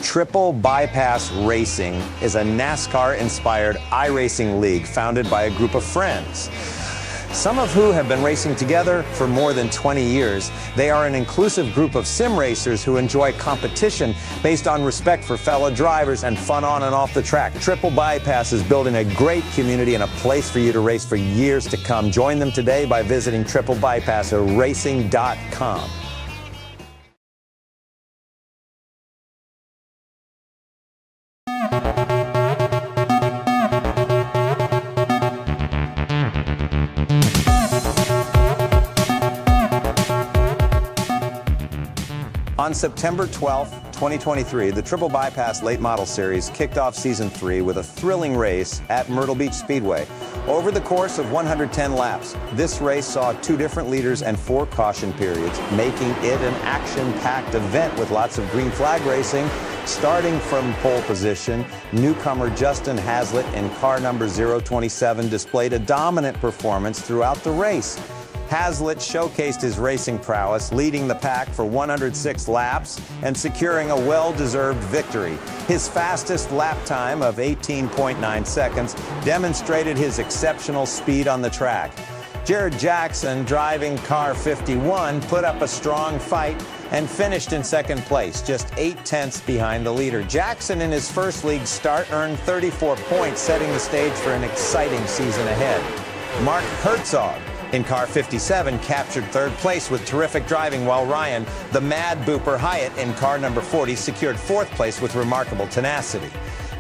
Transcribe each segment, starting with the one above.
Triple Bypass Racing is a NASCAR-inspired iRacing league founded by a group of friends, some of who have been racing together for more than 20 years. They are an inclusive group of sim racers who enjoy competition based on respect for fellow drivers and fun on and off the track. Triple Bypass is building a great community and a place for you to race for years to come. Join them today by visiting triplebypassracing.com. On September 12th, 2023, the Triple Bypass Late Model Series kicked off Season 3 with a thrilling race at Myrtle Beach Speedway. Over the course of 110 laps, this race saw 2 different leaders and 4 caution periods, making it an action-packed event with lots of green flag racing. Starting from pole position, newcomer Justin Hazlitt in car number 027 displayed a dominant performance throughout the race. Hazlitt showcased his racing prowess, leading the pack for 106 laps and securing a well-deserved victory. His fastest lap time of 18.9 seconds demonstrated his exceptional speed on the track. Jared Jackson, driving car 51, put up a strong fight and finished in second place, just 8/10 behind the leader. Jackson, in his first league start, earned 34 points, setting the stage for an exciting season ahead. Mark Herzog, in car 57, captured third place with terrific driving, while Ryan, the Mad Booper Hyatt, in car number 40, secured fourth place with remarkable tenacity.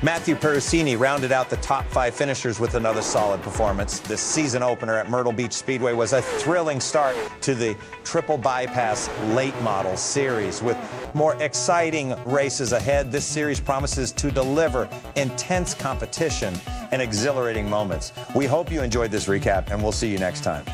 Matthew Perusini rounded out the top 5 finishers with another solid performance. The season opener at Myrtle Beach Speedway was a thrilling start to the Triple Bypass Late Model Series. With more exciting races ahead, this series promises to deliver intense competition and exhilarating moments. We hope you enjoyed this recap, and we'll see you next time.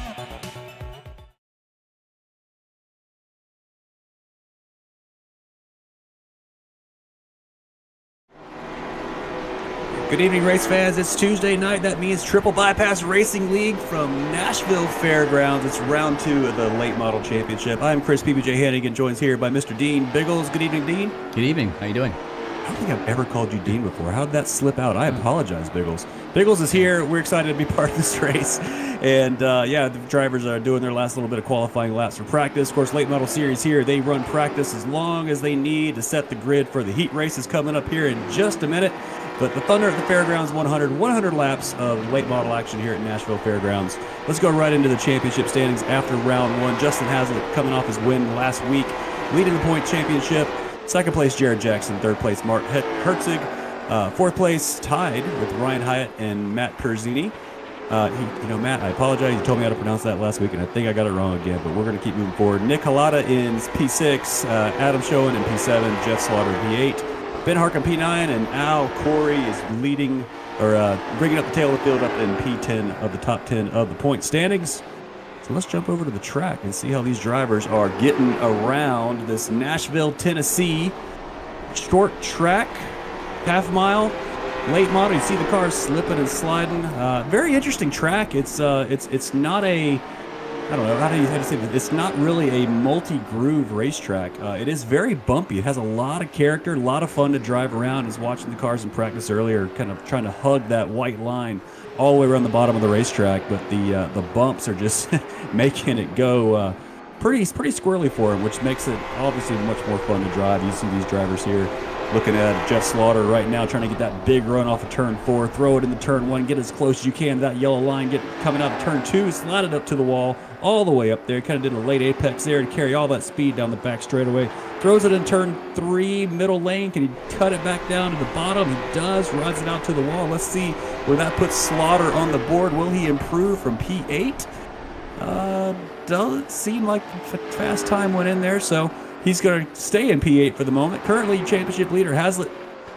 Good evening, race fans. It's Tuesday night. That means Triple Bypass Racing League from Nashville Fairgrounds. It's round 2 of the Late Model Championship. I'm Chris PBJ Hannigan, joined here by Mr. Dean Biggles. Good evening, Dean. Good evening. How you doing? I don't think I've ever called you Dean before. How did that slip out? I apologize, Biggles. Biggles is here. We're excited to be part of this race. And, yeah, the drivers are doing their last little bit of qualifying laps for practice. Of course, Late Model Series here, they run practice as long as they need to set the grid for the heat races coming up here in just a minute. But the Thunder at the Fairgrounds, 100 laps of late model action here at Nashville Fairgrounds. Let's go right into the championship standings after round 1. Justin Hazlitt coming off his win last week, leading the point championship. Second place, Jared Jackson. Third place, Mark Herzog. Fourth place, tied with Ryan Hyatt and Matt Perzini. Matt, I apologize. You told me how to pronounce that last week, and I think I got it wrong again, but we're going to keep moving forward. Nick Halata in P6, Adam Schoen in P7, Jeff Slaughter in P8. Ben Harkin P9, and Al Corey is leading, or bringing up the tail of the field up in P10 of the top 10 of the point standings. So let's jump over to the track and see how these drivers are getting around this Nashville, Tennessee short track, half mile, late model. You see the cars slipping and sliding. Very interesting track. It's not a, I don't know how to say this. It's not really a multi-groove racetrack. It is very bumpy. It has a lot of character, a lot of fun to drive around. I was watching the cars in practice earlier, kind of trying to hug that white line all the way around the bottom of the racetrack, but the bumps are just making it go pretty squirrely for them, which makes it obviously much more fun to drive. You see these drivers here looking at Jeff Slaughter right now, trying to get that big run off of turn 4, throw it into turn 1, get as close as you can to that yellow line, get coming out of turn 2, slide it up to the wall, all the way up there. Kind of did a late apex there to carry all that speed down the back straightaway. Throws it in turn 3, middle lane. Can he cut it back down to the bottom? He does, rides it out to the wall. Let's see where that puts Slaughter on the board. Will he improve from P8? Doesn't seem like the fast time went in there, so he's going to stay in P8 for the moment. Currently, championship leader Hazlitt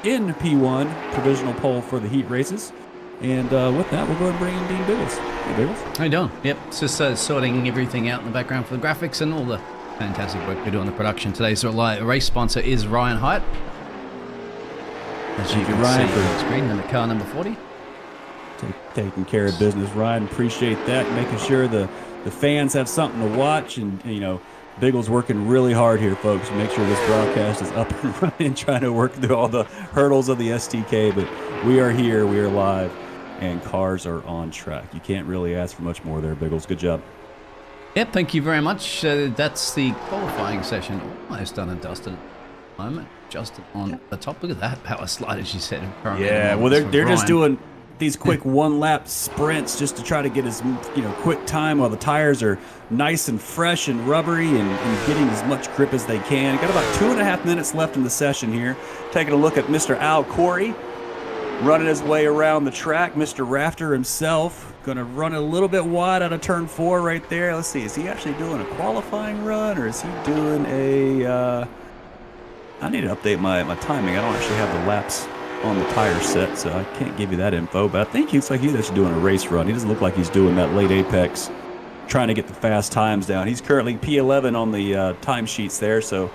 in P1, provisional pole for the heat races. And with that, we'll go ahead and bring in Dean Biggles. Hey, Biggles. How you doing? Yep, it's just sorting everything out in the background for the graphics and all the fantastic work we do on the production today. So our race sponsor is Ryan Hyatt. As you can see on the screen, and the car number 40. Taking care of business, Ryan. Appreciate that. Making sure the fans have something to watch, and Biggles working really hard here, folks. Make sure this broadcast is up and running, trying to work through all the hurdles of the STK. But we are here, we are live, and cars are on track. You can't really ask for much more there, Biggles. Good job. Yep, thank you very much. That's the qualifying session. Almost done and dusted at the moment. Just on the top. Look at that power slide, as you said. Yeah, well, they're just doing these quick one-lap sprints just to try to get as quick time while the tires are nice and fresh and rubbery and getting as much grip as they can. Got about 2.5 minutes left in the session here. Taking a look at Mr. Al Corey running his way around the track. Mr. Rafter himself going to run a little bit wide out of turn 4 right there. Let's see, is he actually doing a qualifying run or is he doing a... I need to update my timing. I don't actually have the laps on the tire set, so I can't give you that info, but I think he looks like he's actually doing a race run. He doesn't look like he's doing that late apex, trying to get the fast times down. He's currently P11 on the time sheets there, so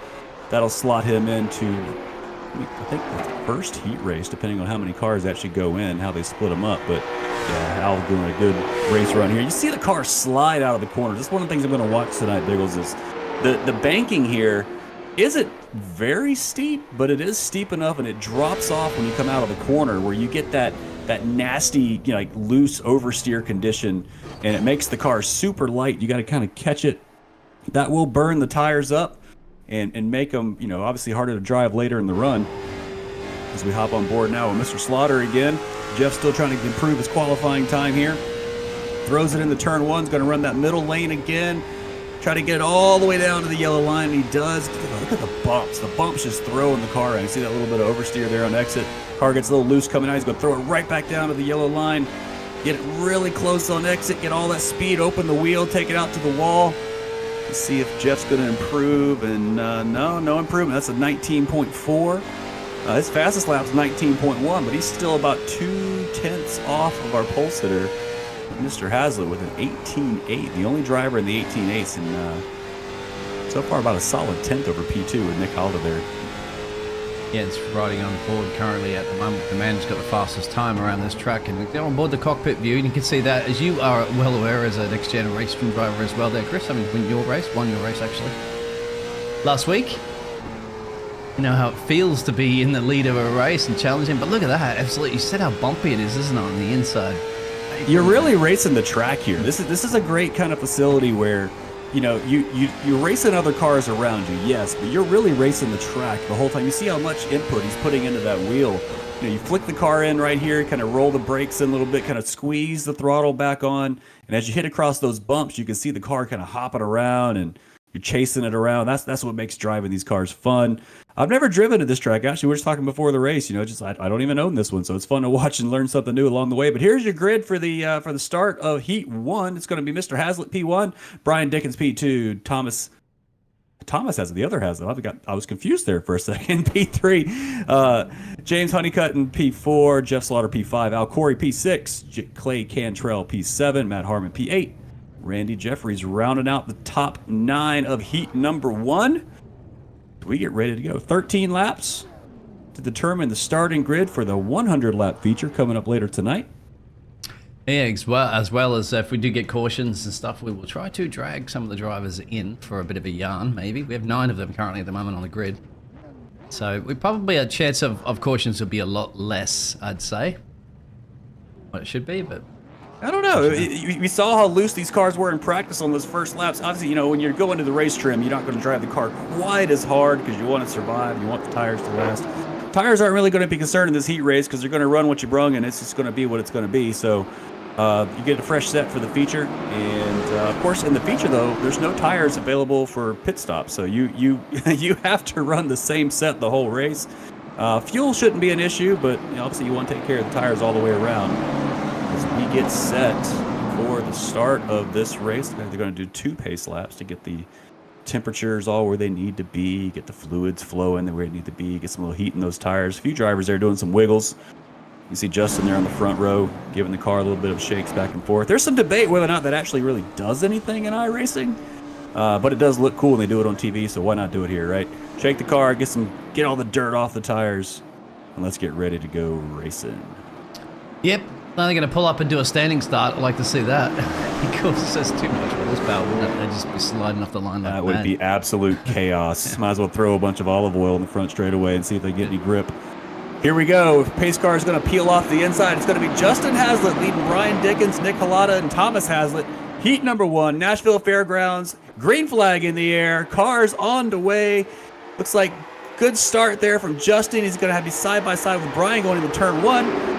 that'll slot him into, I think, the first heat race, depending on how many cars actually go in, how they split them up. But yeah, Al's doing a good race run here. You see the car slide out of the corner. That's one of the things I'm going to watch tonight, Biggles, is the banking here isn't very steep, but it is steep enough, and it drops off when you come out of the corner where you get that nasty, like loose oversteer condition, and it makes the car super light. You got to kind of catch it. That will burn the tires up and make them, obviously harder to drive later in the run. As we hop on board now with Mr. Slaughter again. Jeff's still trying to improve his qualifying time here. Throws it into turn 1, is going to run that middle lane again. Try to get it all the way down to the yellow line, and he does. Look at the bumps. The bumps just throwing the car out. You see that little bit of oversteer there on exit. Car gets a little loose coming out. He's going to throw it right back down to the yellow line. Get it really close on exit. Get all that speed. Open the wheel. Take it out to the wall. Let's see if Jeff's going to improve. And no improvement. That's a 19.4. His fastest lap's 19.1, but he's still about 2/10 off of our pole sitter, Mr. Hazlitt, with an 18.8, the only driver in the 18.8s, and so far about a solid 10th over P2 with Nick Halder there. Yeah, it's riding on board currently at the moment. The man who's got the fastest time around this track, and they're on board the cockpit view, and you can see that, as you are well aware as a NextGen race driver as well there, Chris. I mean, won your race actually last week. You know how it feels to be in the lead of a race and challenging, but look at that, absolutely. You said how bumpy it is, isn't it, on the inside? You're really racing the track here. This is a great kind of facility where, you're racing other cars around you, yes, but you're really racing the track the whole time. You see how much input he's putting into that wheel. You flick the car in right here, kind of roll the brakes in a little bit, kind of squeeze the throttle back on, and as you hit across those bumps, you can see the car kind of hopping around, and you're chasing it around. That's what makes driving these cars fun. I've never driven to this track. Actually, we were just talking before the race. I don't even own this one, so it's fun to watch and learn something new along the way. But here's your grid for the start of Heat 1. It's going to be Mr. Hazlitt P1, Brian Dickens P2, Thomas has the other Hazlitt. I was confused there for a second. P3, James Honeycutt in P4, Jeff Slaughter P5, Al Corey P6, Clay Cantrell P7, Matt Harmon P8, Randy Jeffries rounding out the top 9 of Heat number 1. We get ready to go. 13 laps to determine the starting grid for the 100-lap feature coming up later tonight. Yeah, as well as if we do get cautions and stuff, we will try to drag some of the drivers in for a bit of a yarn, maybe. We have 9 of them currently at the moment on the grid. So we probably, a chance of cautions will be a lot less, I'd say. What it should be, but... I don't know. We saw how loose these cars were in practice on those first laps. Obviously, when you're going to the race trim, you're not going to drive the car quite as hard because you want to survive. You want the tires to last. Tires aren't really going to be concerned in this heat race because they're going to run what you brung, and it's just going to be what it's going to be. So you get a fresh set for the feature. And, of course, in the feature, though, there's no tires available for pit stops. So you have to run the same set the whole race. Fuel shouldn't be an issue, but obviously you want to take care of the tires all the way around. As we get set for the start of this race, they're going to do 2 pace laps to get the temperatures all where they need to be, get the fluids flowing where they need to be, get some little heat in those tires. A few drivers there doing some wiggles. You see Justin there on the front row giving the car a little bit of shakes back and forth. There's some debate whether or not that actually really does anything in iRacing, but it does look cool when they do it on TV, so why not do it here, right? Shake the car, get all the dirt off the tires, and let's get ready to go racing. Yep. Now they're going to pull up and do a standing start. I'd like to see that. Because there's too much horsepower, wouldn't it? They'd just be sliding off the line like that. Would be absolute chaos. Might as well throw a bunch of olive oil in the front straight away and see if they get any grip. Here we go. Pace car is going to peel off the inside. It's going to be Justin Haslett leading Brian Dickens, Nick Halata, and Thomas Haslett. Heat number 1, Nashville Fairgrounds. Green flag in the air. Cars on the way. Looks like good start there from Justin. He's going to have to be side by side with Brian going into turn 1.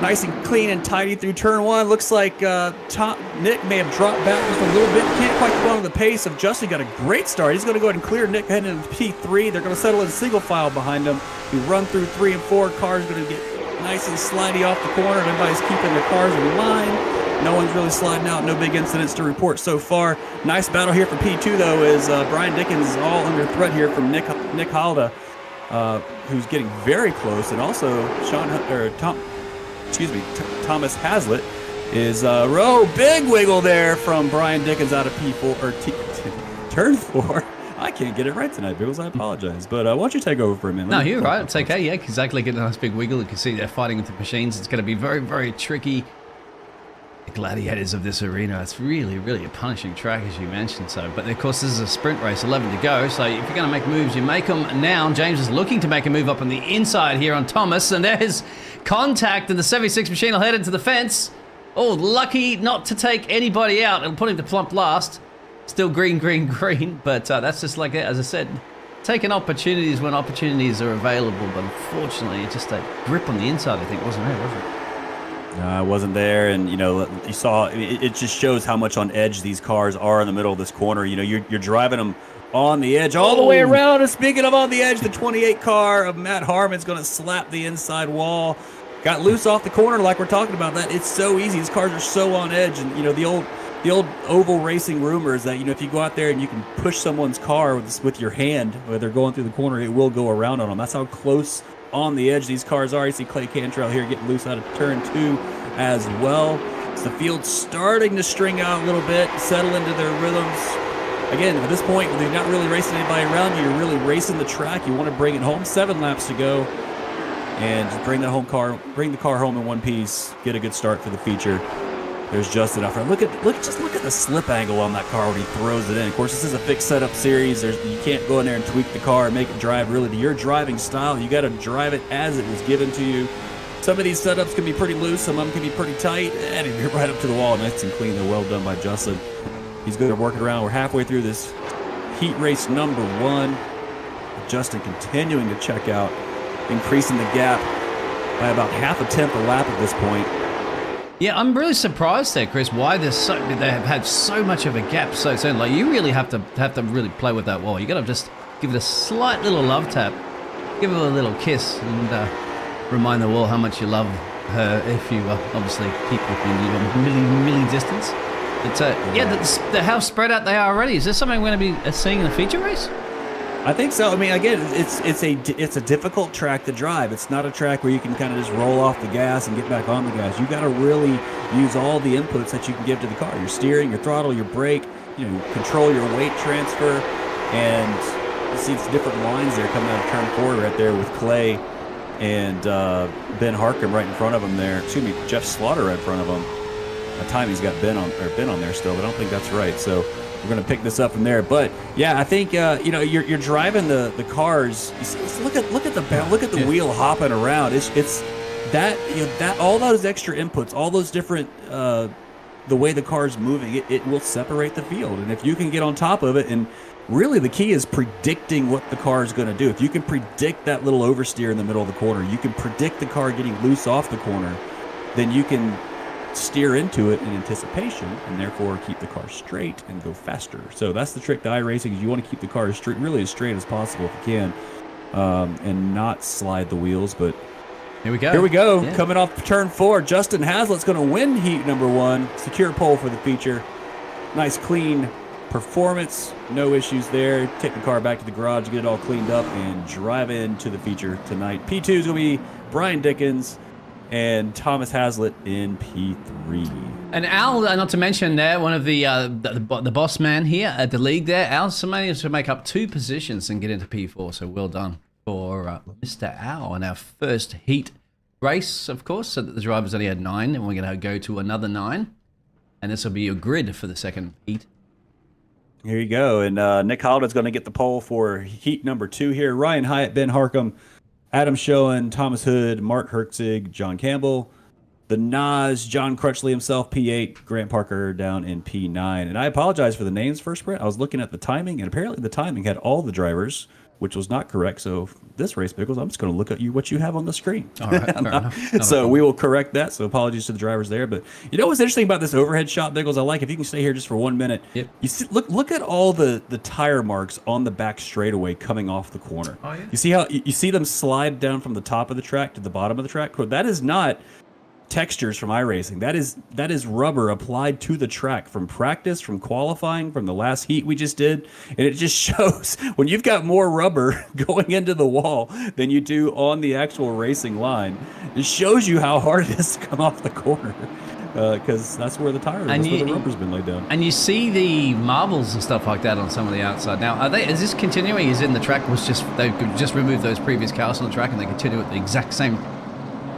Nice and clean and tidy through turn 1. Looks like Nick may have dropped back just a little bit. Can't quite go on the pace of Justin. Got a great start. He's going to go ahead and clear Nick heading into P3. They're going to settle in single file behind him. We run through 3 and 4. Cars going to get nice and slidey off the corner. Everybody's keeping their cars in line. No one's really sliding out. No big incidents to report so far. Nice battle here for P2 though, as Brian Dickens is all under threat here from Nick Halda, who's getting very close, and also Thomas Haslett is big wiggle there from Brian Dickens out of P4 or turn 4. I can't get it right tonight, Biggles. I apologize. But why don't you take over for a minute? No, you're right. It's okay. Yeah, exactly. Get a nice big wiggle. You can see they're fighting with the machines. It's going to be very, very tricky. The gladiators of this arena. It's really, really a punishing track, as you mentioned. So, but of course, this is a sprint race, 11 to go. So if you're going to make moves, you make them now. James is looking to make a move up on the inside here on Thomas, and there's contact, and the 76 machine will head into the fence. Oh, lucky not to take anybody out and put him to plump last. Still green, green, green, but that's just like it. As I said, taking opportunities when opportunities are available, but unfortunately, it's just a grip on the inside, I think, wasn't there, was it? I wasn't there, and you saw it just shows how much on edge these cars are in the middle of this corner. You're driving them on the edge all the way around. And speaking of on the edge, the 28 car of Matt Harmon's going to slap the inside wall. Got loose off the corner, like we're talking about. That it's so easy. These cars are so on edge, and the old oval racing rumors that if you go out there and you can push someone's car with your hand while they're going through the corner, it will go around on them. That's how close on the edge these cars are. You see Clay Cantrell here getting loose out of turn 2 as well. It's the field starting to string out a little bit, settle into their rhythms. Again, at this point, they're not really racing anybody around you. You're really racing the track. You want to bring it home. 7 laps to go, and just bring the car home in one piece. Get a good start for the feature. There's Justin out front. Look at the slip angle on that car when he throws it in. Of course, this is a fixed setup series. You can't go in there and tweak the car and make it drive really to your driving style. You got to drive it as it was given to you. Some of these setups can be pretty loose. Some of them can be pretty tight. And you're right up to the wall, nice and clean. They're well done by Justin. He's good at working around. We're halfway through this heat race number 1. Justin continuing to check out, increasing the gap by about half a tenth a lap at this point. Yeah, I'm really surprised there, Chris, why they have had so much of a gap so soon. Like, you really have to really play with that wall. You got to just give it a slight little love tap, give it a little kiss, and remind the wall how much you love her if you obviously keep within milli distance. But how spread out they are already. Is this something we're going to be seeing in the feature race? I think so. I mean, again, it's a difficult track to drive. It's not a track where you can kind of just roll off the gas and get back on the gas. You got to really use all the inputs that you can give to the car: your steering, your throttle, your brake. Control your weight transfer, and you see it's different lines there coming out of turn 4 right there with Clay and Ben Harcum right in front of him there. Excuse me, Jeff Slaughter right in front of him. At time he's got Ben on there still, but I don't think that's right. So we're going to pick this up from there. But yeah, I think you're driving the cars. You see, look at the wheel hopping around. It's that all those extra inputs, all those different the way the car's moving, it will separate the field. And if you can get on top of it, and really the key is predicting what the car is going to do. If you can predict that little oversteer in the middle of the corner, you can predict the car getting loose off the corner, then you can steer into it in anticipation and therefore keep the car straight and go faster. So that's the trick to iRacing, is you want to keep the car really as straight as possible if you can, and not slide the wheels. But here we go. Yeah. Coming off turn 4, Justin Haslett's going to win heat number 1. Secure pole for the feature. Nice clean performance, no issues there. Take the car back to the garage, get it all cleaned up, and drive into the feature tonight. P2 is going to be Brian Dickens and Thomas Haslett in P3. And Al, not to mention there, one of the boss man here at the league there, Al's managed to make up 2 positions and get into P4, so well done for Mr. Al in our first heat race, of course, so that the drivers only had 9, and we're going to go to another 9. And this will be your grid for the second heat. Here you go. And Nick Hollida's going to get the pole for heat number 2 here. Ryan Hyatt, Ben Harcum, Adam Schoen, Thomas Hood, Mark Herzig, John Campbell, the Nas, John Crutchley himself, P8, Grant Parker down in P9. And I apologize for the names first, Brent. I was looking at the timing, and apparently the timing had all the drivers, which was not correct. So this race, Biggles, I'm just going to look at what you have on the screen. All right, fair enough. So we will correct that. So apologies to the drivers there. But you know what's interesting about this overhead shot, Biggles? I like, if you can stay here just for 1 minute. Yep. You see, look at all the tire marks on the back straightaway coming off the corner. Oh, yeah. You see how you see them slide down from the top of the track to the bottom of the track? That is not textures from iRacing. That is rubber applied to the track from practice, from qualifying, from the last heat we just did. And it just shows when you've got more rubber going into the wall than you do on the actual racing line, it shows you how hard it is to come off the corner. Because that's where the tire is, where the rubber's been laid down. And you see the marbles and stuff like that on some of the outside. Now, is this continuing? Is in the track was just they could just remove those previous cars on the track and they continue at the exact same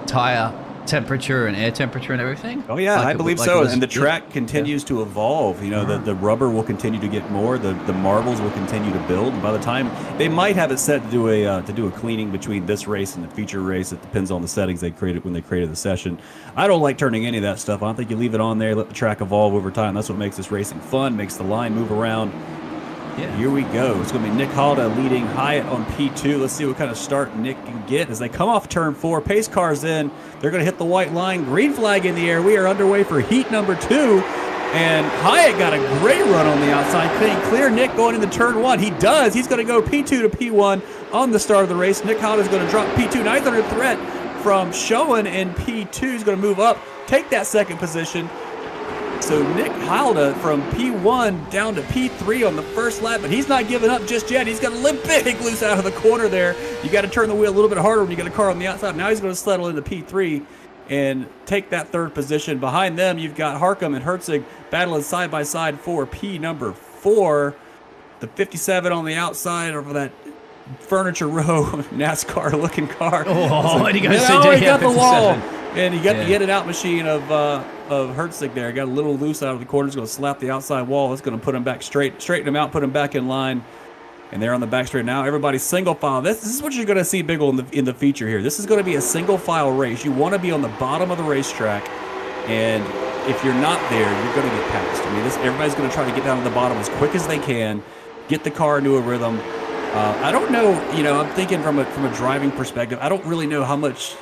tire temperature and air temperature and everything? Oh yeah, like I believe so. And the track continues to evolve. You know, the rubber will continue to get more. The marbles will continue to build. And by the time they might have it set to do a cleaning between this race and the feature race, it depends on the settings they created when they created the session. I don't like turning any of that stuff. I don't think you leave it on there, let the track evolve over time. That's what makes this racing fun, makes the line move around. Yeah. Here we go. It's going to be Nick Hollida leading Hyatt on P2. Let's see what kind of start Nick can get as they come off turn 4. Pace cars in. They're going to hit the white line. Green flag in the air. We are underway for heat number 2. And Hyatt got a great run on the outside. Can he clear Nick going into turn 1? He does. He's going to go P2 to P1 on the start of the race. Nick Hollida is going to drop P2. Now he's under threat from Schoen in P2. He's going to move up, take that second position. So Nick Hollida from P1 down to P3 on the first lap, but he's not giving up just yet. He's got a limp big loose out of the corner there. You got to turn the wheel a little bit harder when you get a car on the outside. Now he's going to settle into P3 and take that third position. Behind them, you've got Harcum and Herzig battling side by side for P number 4. The 57 on the outside of that furniture row NASCAR looking car. Oh, and he goes he got the wall. And he got the in and out machine of Herzig there. Got a little loose out of the corner. He's going to slap the outside wall. That's going to put him back straighten him out, put him back in line. And they're on the back straight now. Everybody's single file. This is what you're going to see, Biggle, in the feature here. This is going to be a single file race. You want to be on the bottom of the racetrack. And if you're not there, you're going to get passed. I mean, everybody's going to try to get down to the bottom as quick as they can, get the car into a rhythm. I don't know, I'm thinking from a driving perspective, I don't really know how much,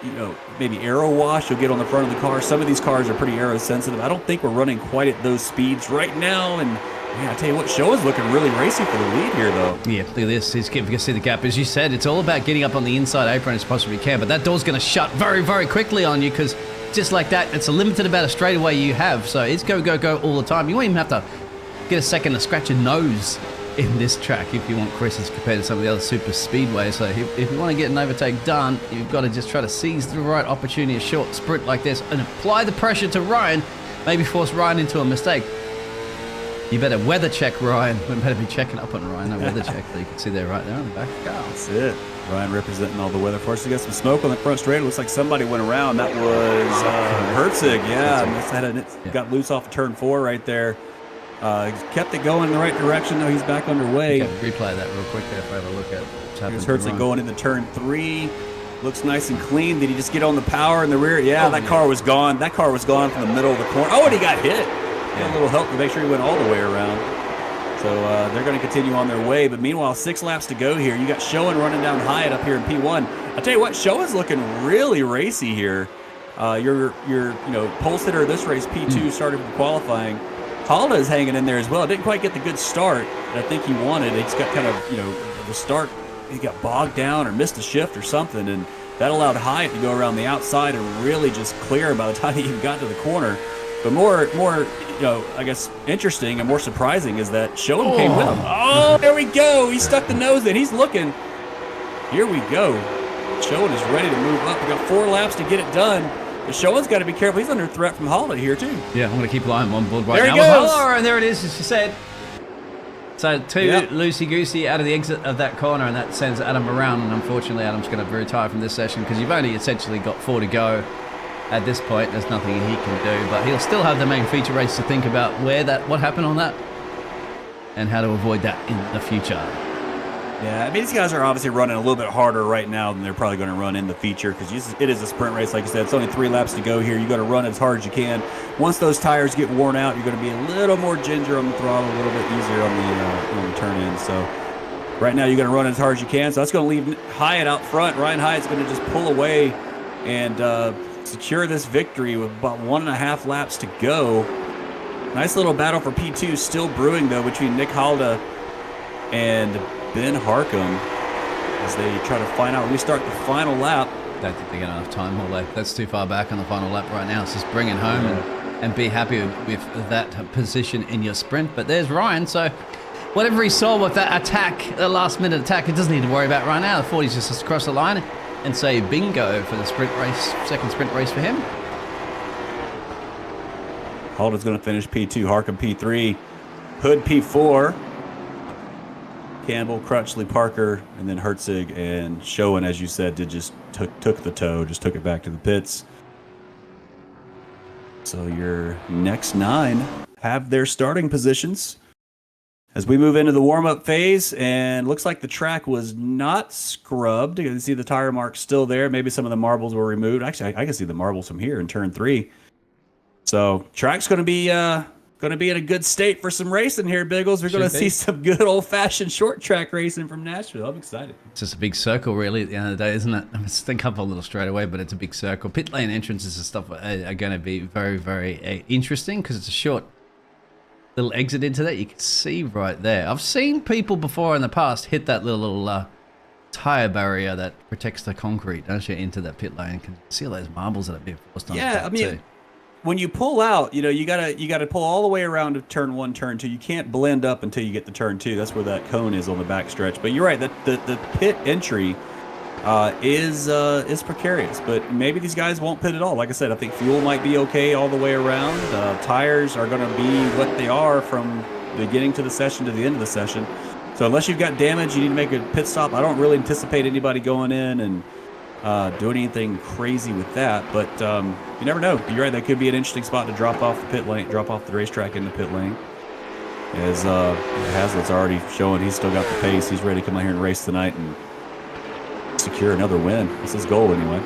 maybe aero wash you'll get on the front of the car. Some of these cars are pretty aero sensitive. I don't think we're running quite at those speeds right now. And I tell you what, Schoen's looking really racy for the lead here, though. Yeah, look at this. You can see the gap. As you said, it's all about getting up on the inside apron as possibly can. But that door's going to shut very, very quickly on you because just like that, it's a limited amount of straightaway you have. So it's go, go, go all the time. You won't even have to get a second to scratch your nose in this track if you want Chris's compared to some of the other super speedways. So if you want to get an overtake done, you've got to just try to seize the right opportunity, a short sprint like this, and apply the pressure to Ryan, maybe force Ryan into a mistake. You better weather check Ryan. We better be checking up on Ryan. No weather check. You can see there right there on the back of the car. That's it. Ryan representing all the weather for us. We got some smoke on the front straight. It looks like somebody went around. That was Herzig. Yeah, got loose off of turn 4 right there. Kept it going in the right direction, though. He's back underway. Okay, replay that real quick there if I have a look at what's happening. Here's Herzig going into turn 3. Looks nice and clean. Did he just get on the power in the rear? Yeah, that car was gone. That car was gone from the middle of the corner. Oh, and he got hit. Got a little help to make sure he went all the way around. So they're going to continue on their way. But meanwhile, 6 laps to go here. You got Schoen running down Hyatt up here in P1. I tell you what, Schoen's looking really racy here. Your pole sitter of this race, P2, started from qualifying. Hollida is hanging in there as well. Didn't quite get the good start that I think he wanted. He's got kind of, the start, he got bogged down or missed a shift or something, and that allowed Hyatt to go around the outside and really just clear him by the time he even got to the corner. But more, I guess interesting and more surprising is that Schoen came with him. Oh, there we go. He stuck the nose in. He's looking. Here we go. Schoen is ready to move up. We got 4 laps to get it done. But Schoen's got to be careful. He's under threat from Hollida here, too. Yeah, I'm going to keep Lion on board right there now. He goes. And there it is, as you said. So loosey-goosey out of the exit of that corner, and that sends Adam around. And unfortunately, Adam's going to retire from this session because you've only essentially got 4 to go. At this point, there's nothing he can do, but he'll still have the main feature race to think about what happened on that, and how to avoid that in the future. Yeah, I mean, these guys are obviously running a little bit harder right now than they're probably going to run in the feature because it is a sprint race. Like I said, it's only 3 laps to go here. You got to run as hard as you can. Once those tires get worn out, you're going to be a little more ginger on the throttle, a little bit easier on the turn in. So right now, you got to run as hard as you can. So that's going to leave Hyatt out front. Ryan Hyatt's going to just pull away and secure this victory with about 1.5 laps to go. Nice little battle for P2 still brewing, though, between Nick Halda and Ben Harcum as they try to find out. Restart the final lap. Don't think they get enough time, although that's too far back on the final lap right now. It's just bring it home and be happy with that position in your sprint. But there's Ryan, so whatever he saw with that attack, the last minute attack, he doesn't need to worry about right now. The 40's just across the line and say bingo for the sprint race, second sprint race for him. Halda's going to finish P2, Harcum P3, Hood P4, Campbell, Crutchley, Parker, and then Herzig and Schoen, as you said, took the tow, just took it back to the pits. So your next 9 have their starting positions. As we move into the warm-up phase, and looks like the track was not scrubbed. You can see the tire marks still there. Maybe some of the marbles were removed. Actually, I can see the marbles from here in turn 3. So track's going to be in a good state for some racing here, Biggles. We're going to see some good old-fashioned short track racing from Nashville. I'm excited. It's just a big circle, really, at the end of the day, isn't it? It's a couple a little straight away, but it's a big circle. Pit lane entrances and stuff are going to be very, very interesting because it's a short little exit into that. You can see right there. I've seen people before in the past hit that little tire barrier that protects the concrete, don't you, into that pit lane. You can see all those marbles that are being forced on. Yeah, I mean, when you pull out, you gotta pull all the way around to turn 1, turn 2. You can't blend up until you get to turn 2. That's where that cone is on the back stretch. But you're right, the pit entry is precarious. But maybe these guys won't pit at all. Like I said, I think fuel might be okay all the way around. Tires are going to be what they are from the beginning to the session to the end of the session. So unless you've got damage, you need to make a pit stop. I don't really anticipate anybody going in and doing anything crazy with that, but you never know. You're right, that could be an interesting spot to drop off the pit lane, drop off the racetrack in the pit lane. As Hazlitt's already showing he's still got the pace. He's ready to come out here and race tonight and secure another win. That's his goal anyway.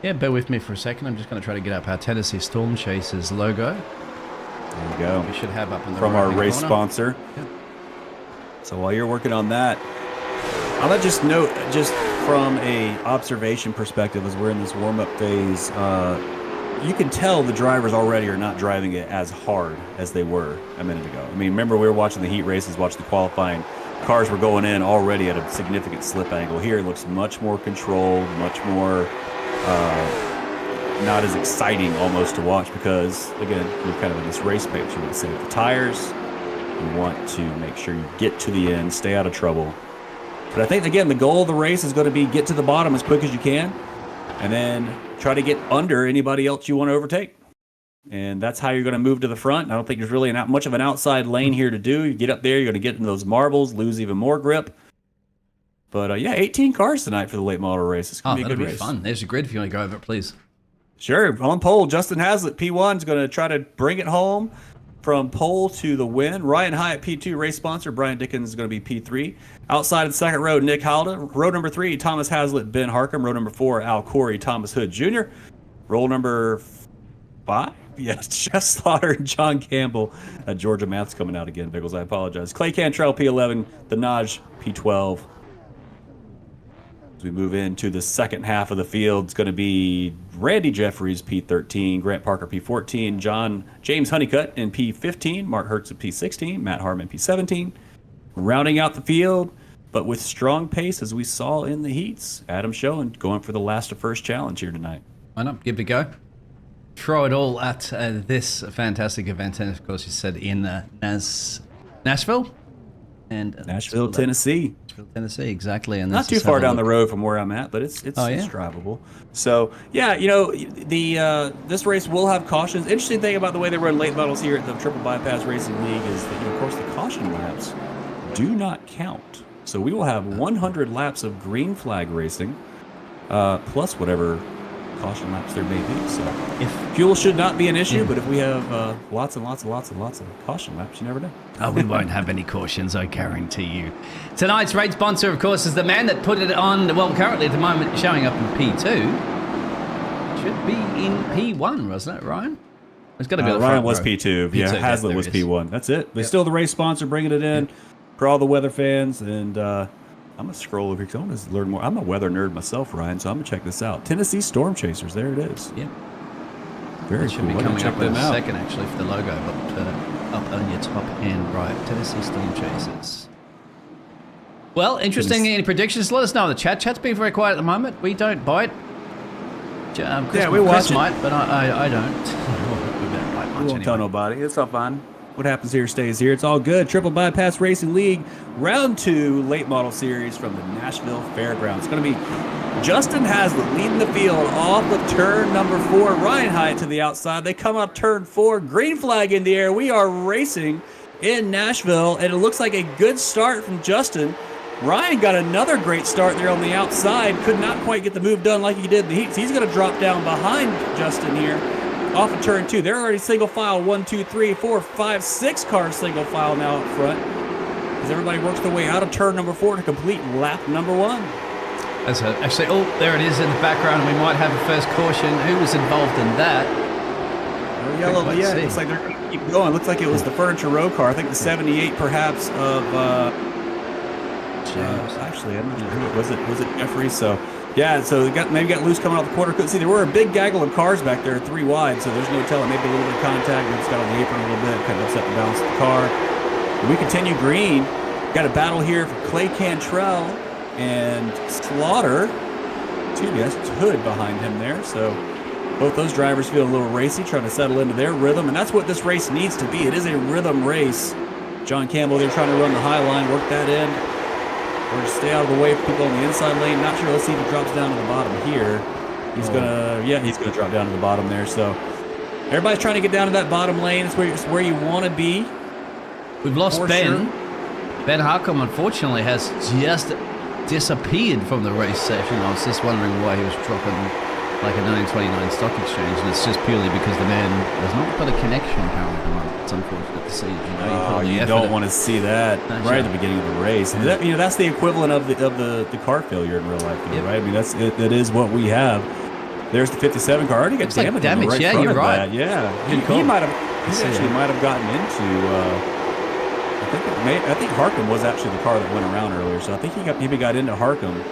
Yeah, bear with me for a second. I'm just going to try to get up our Tennessee Storm Chasers logo. There you go. We should have up in the from our race corner. sponsor. Yep. So while you're working on that, I'll let just note, just from a observation perspective, as we're in this warm-up phase, you can tell the drivers already are not driving it as hard as they were a minute ago. I mean, remember we were watching the heat races, watching the qualifying. Cars were going in already at a significant slip angle. Here it looks much more controlled, much more not as exciting almost to watch because, again, you're kind of in this race pace. You want to save the tires. You want to make sure you get to the end, stay out of trouble. But I think, again, the goal of the race is going to be get to the bottom as quick as you can and then try to get under anybody else you want to overtake. And that's how you're going to move to the front. I don't think there's really not much of an outside lane here to do. You get up there, you're going to get in those marbles, lose even more grip. But, yeah, 18 cars tonight for the late model race. It's going to be a good race. Fun. There's your grid if you want to go over it, please. Sure. On pole, Justin Hazlitt, P1, is going to try to bring it home from pole to the win. Ryan Hyatt, P2, race sponsor. Brian Dickens is going to be P3. Outside of the second row, Nick Halda. Row number 3, Thomas Hazlitt, Ben Harcum. Row number 4, Al Corey, Thomas Hood Jr. Roll number 5, yes, Jeff Slaughter and John Campbell. Georgia Math's coming out again, Biggles. I apologize. Clay Cantrell, P11. The Naj, P12. As we move into the second half of the field, it's going to be Randy Jeffries, P13, Grant Parker, P14, James Honeycutt in P15, Mark Hertz at P16, Matt Harmon, P17. Rounding out the field, but with strong pace as we saw in the heats. Adam Schoen going for the last to first challenge here tonight. Why not? Give it a go. Throw it all at this fantastic event, and of course, you said in Nashville. And Nashville, Tennessee. Just Nashville, Tennessee, exactly. And not too far down the road from where I'm at, but it's drivable. So yeah, the this race will have cautions. Interesting thing about the way they run late models here at the Triple Bypass Racing League is that of course the caution laps do not count. So we will have 100 laps of green flag racing, plus whatever caution laps there may be. So if fuel should not be an issue, but if we have lots and lots of caution laps, you never know. Oh, we won't have any cautions, I guarantee you. Tonight's race sponsor, of course, is the man that put it on, well, currently at the moment showing up in P2. Should be in P1, wasn't it, Ryan? It's got to be the Ryan front was row. P2. Yeah, Hazlitt was P1. That's it. They're still the race sponsor, bringing it in for all the weather fans. And I'm going to scroll over here because I want to learn more. I'm a weather nerd myself, Ryan, so I'm going to check this out. Tennessee Storm Chasers. There it is. Yeah. Very should cool. be coming up in a out. second, actually, for the logo, but up on your top hand right. Tennessee Storm Chasers. Well, interesting. Any predictions? Let us know in the chat. Chat's been very quiet at the moment. We don't bite. Chris might, but I don't. We don't bite much We won't anyway. tell nobody. It's all fine. What happens here stays here. It's all good. Triple Bypass Racing League, round 2, late model series from the Nashville Fairgrounds. It's going to be Justin Hazlitt leading the field off of turn number 4. Ryan Hyatt to the outside. They come up turn 4. Green flag in the air. We are racing in Nashville, and it looks like a good start from Justin. Ryan got another great start there on the outside. Could not quite get the move done like he did in the heats. He's going to drop down behind Justin here off of turn 2. They're already single file. 1, 2, 3, 4, 5, 6 cars single file now up front as everybody works their way out of turn number 4 to complete lap number 1. Actually, there it is in the background. We might have a first caution. Who was involved in that? Yellow, but yeah, it looks like they're going to keep going. Looks like it was the Furniture Row car. I think the 78 perhaps of actually, I'm not sure who it was. Was it Jeffrey? So yeah, so maybe got loose coming off the quarter. Couldn't see. There were a big gaggle of cars back there, 3 wide, so there's no telling. Maybe a little bit of contact. Maybe it's got on the apron a little bit, kind of upset the balance of the car. But we continue green. Got a battle here for Clay Cantrell and Slaughter. Yes, it's Hood behind him there. So both those drivers feel a little racy, trying to settle into their rhythm, and that's what this race needs to be. It is a rhythm race. John Campbell, they're trying to run the high line, work that in. Or just stay out of the way for people on the inside lane. Not sure. Let's see if he drops down to the bottom here. He's gonna drop down to the bottom there. So everybody's trying to get down to that bottom lane. It's where you want to be. We've lost Ben. Sure. Ben Harcum, unfortunately, has just disappeared from the race session. I was just wondering why he was dropping like a 929 stock exchange, and it's just purely because the man has not got a connection apparently. It's unfortunate to see. You don't want to see that right at the beginning of the race. And that's the equivalent of the car failure in real life, right? I mean, that is what we have. There's the 57 car. Already got damage on the right front of that. Yeah, he might have gotten into. I think Harcum was actually the car that went around earlier, so I think he got into Harcum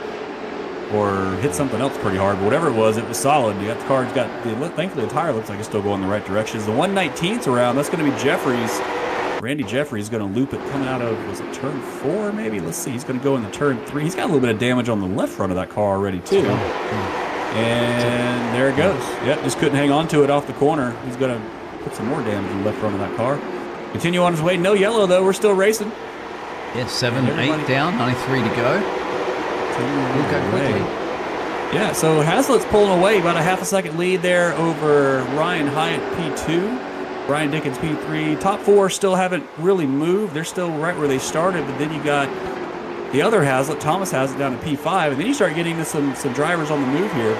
or hit something else pretty hard. But whatever it was solid. You got the car. Thankfully, the tire looks like it's still going the right direction. As the 119's around, that's going to be Jeffries. Randy Jeffries is going to loop it coming out of, was it turn 4 maybe? Let's see. He's going to go into turn 3. He's got a little bit of damage on the left front of that car already too. And there it goes. Yep, just couldn't hang on to it off the corner. He's going to put some more damage on the left front of that car. Continue on his way. No yellow though. We're still racing. Yeah, 7, 8 down, 93 to go. We'll go quickly. Yeah, so Hazlitt's pulling away, about a half a second lead there over Ryan Hyatt P2, Brian Dickens P3. Top 4 still haven't really moved. They're still right where they started, but then you got the other Hazlitt, Thomas Hazlitt, down to P5, and then you start getting to some drivers on the move here.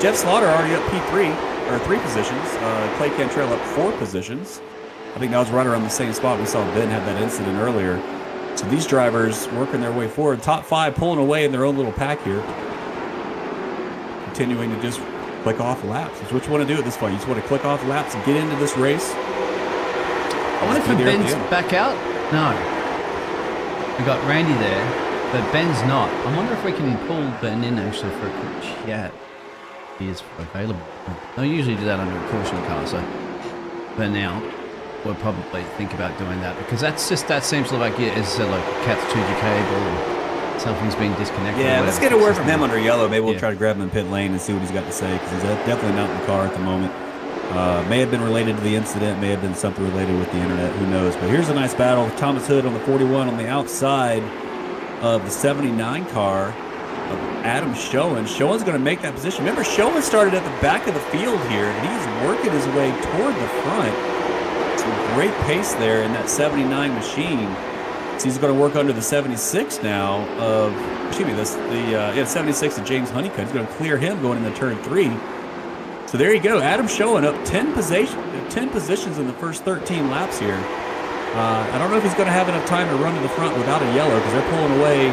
Jeff Slaughter already up P3, or 3 positions. Clay Cantrell up 4 positions. I think that was right around the same spot we saw Ben have that incident earlier. So these drivers working their way forward. Top 5 pulling away in their own little pack here. Continuing to just click off laps. That's what you want to do at this point. You just want to click off laps and get into this race. I wonder if Ben's back out. No. We got Randy there, but Ben's not. I wonder if we can pull Ben in actually for a quick chat. He is available. I usually do that under a caution car, so for now we'll probably think about doing that because that seems like it is like a Cat's 2G cable or something's being disconnected. Yeah, let's get a word from him under yellow. Maybe we'll try to grab him in pit lane and see what he's got to say because he's definitely not in the car at the moment. May have been related to the incident, may have been something related with the internet, who knows. But here's a nice battle. Thomas Hood on the 41 on the outside of the 79 car of Adam Schoen. Schoen's going to make that position. Remember, Schoen started at the back of the field here, and he's working his way toward the front. Some great pace there in that 79 machine. So he's going to work under the 76 now of, excuse me, the 76 of James Honeycutt. He's going to clear him going into turn 3. So there you go. Adam Schoen up 10 positions in the first 13 laps here. I don't know if he's going to have enough time to run to the front without a yellow because they're pulling away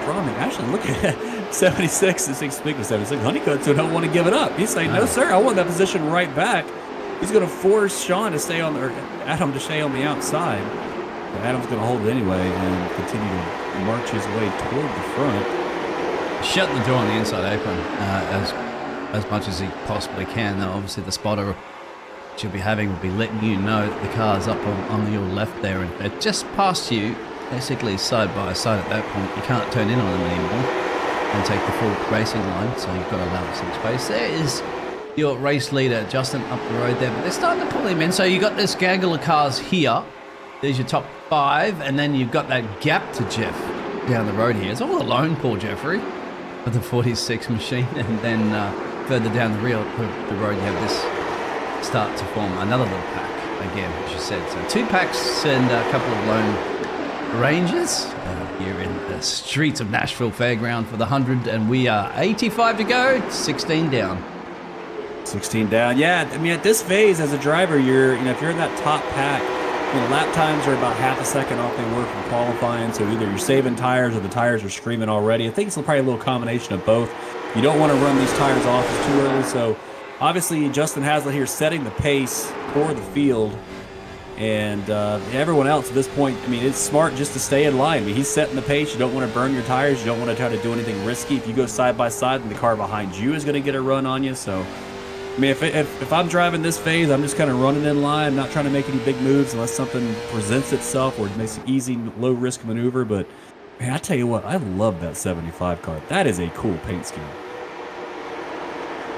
from him. Actually, look at 76. Speaking of 76, Honeycutt so don't want to give it up. He's saying, no, sir, I want that position right back. He's going to force Sean to stay on, or Adam to stay on the outside. But Adam's going to hold it anyway and continue to march his way toward the front. Shut the door on the inside apron as much as he possibly can. Now, obviously, the spotter you'll be having will be letting you know that the car's up on your left there, and they're just past you, basically side by side at that point. You can't turn in on them anymore and take the full racing line, so you've got to allow some space. There is your race leader, Justin, up the road there, but they're starting to pull him in. So you've got this gaggle of cars here. There's your top 5, and then you've got that gap to Jeff down the road here. It's all alone, Paul Jeffrey, with the 46 machine, and then further down the road you have this start to form another little pack again, as you said. So 2 packs and a couple of lone rangers here in the streets of Nashville Fairground for the 100, and we are 85 to go, 16 down. 16 down. Yeah, I mean, at this phase as a driver, if you're in that top pack, lap times are about half a second off they were from qualifying, so either you're saving tires or the tires are screaming already. I think it's probably a little combination of both. You don't want to run these tires off as too early, so obviously Justin Haslett here setting the pace for the field, and everyone else at this point, I mean, it's smart just to stay in line. I mean, he's setting the pace. You don't want to burn your tires. You don't want to try to do anything risky. If you go side by side, then the car behind you is going to get a run on you, so I mean, if I'm driving this phase, I'm just kind of running in line, not trying to make any big moves unless something presents itself or it makes an easy, low-risk maneuver. But, man, I tell you what, I love that 75 car. That is a cool paint scheme.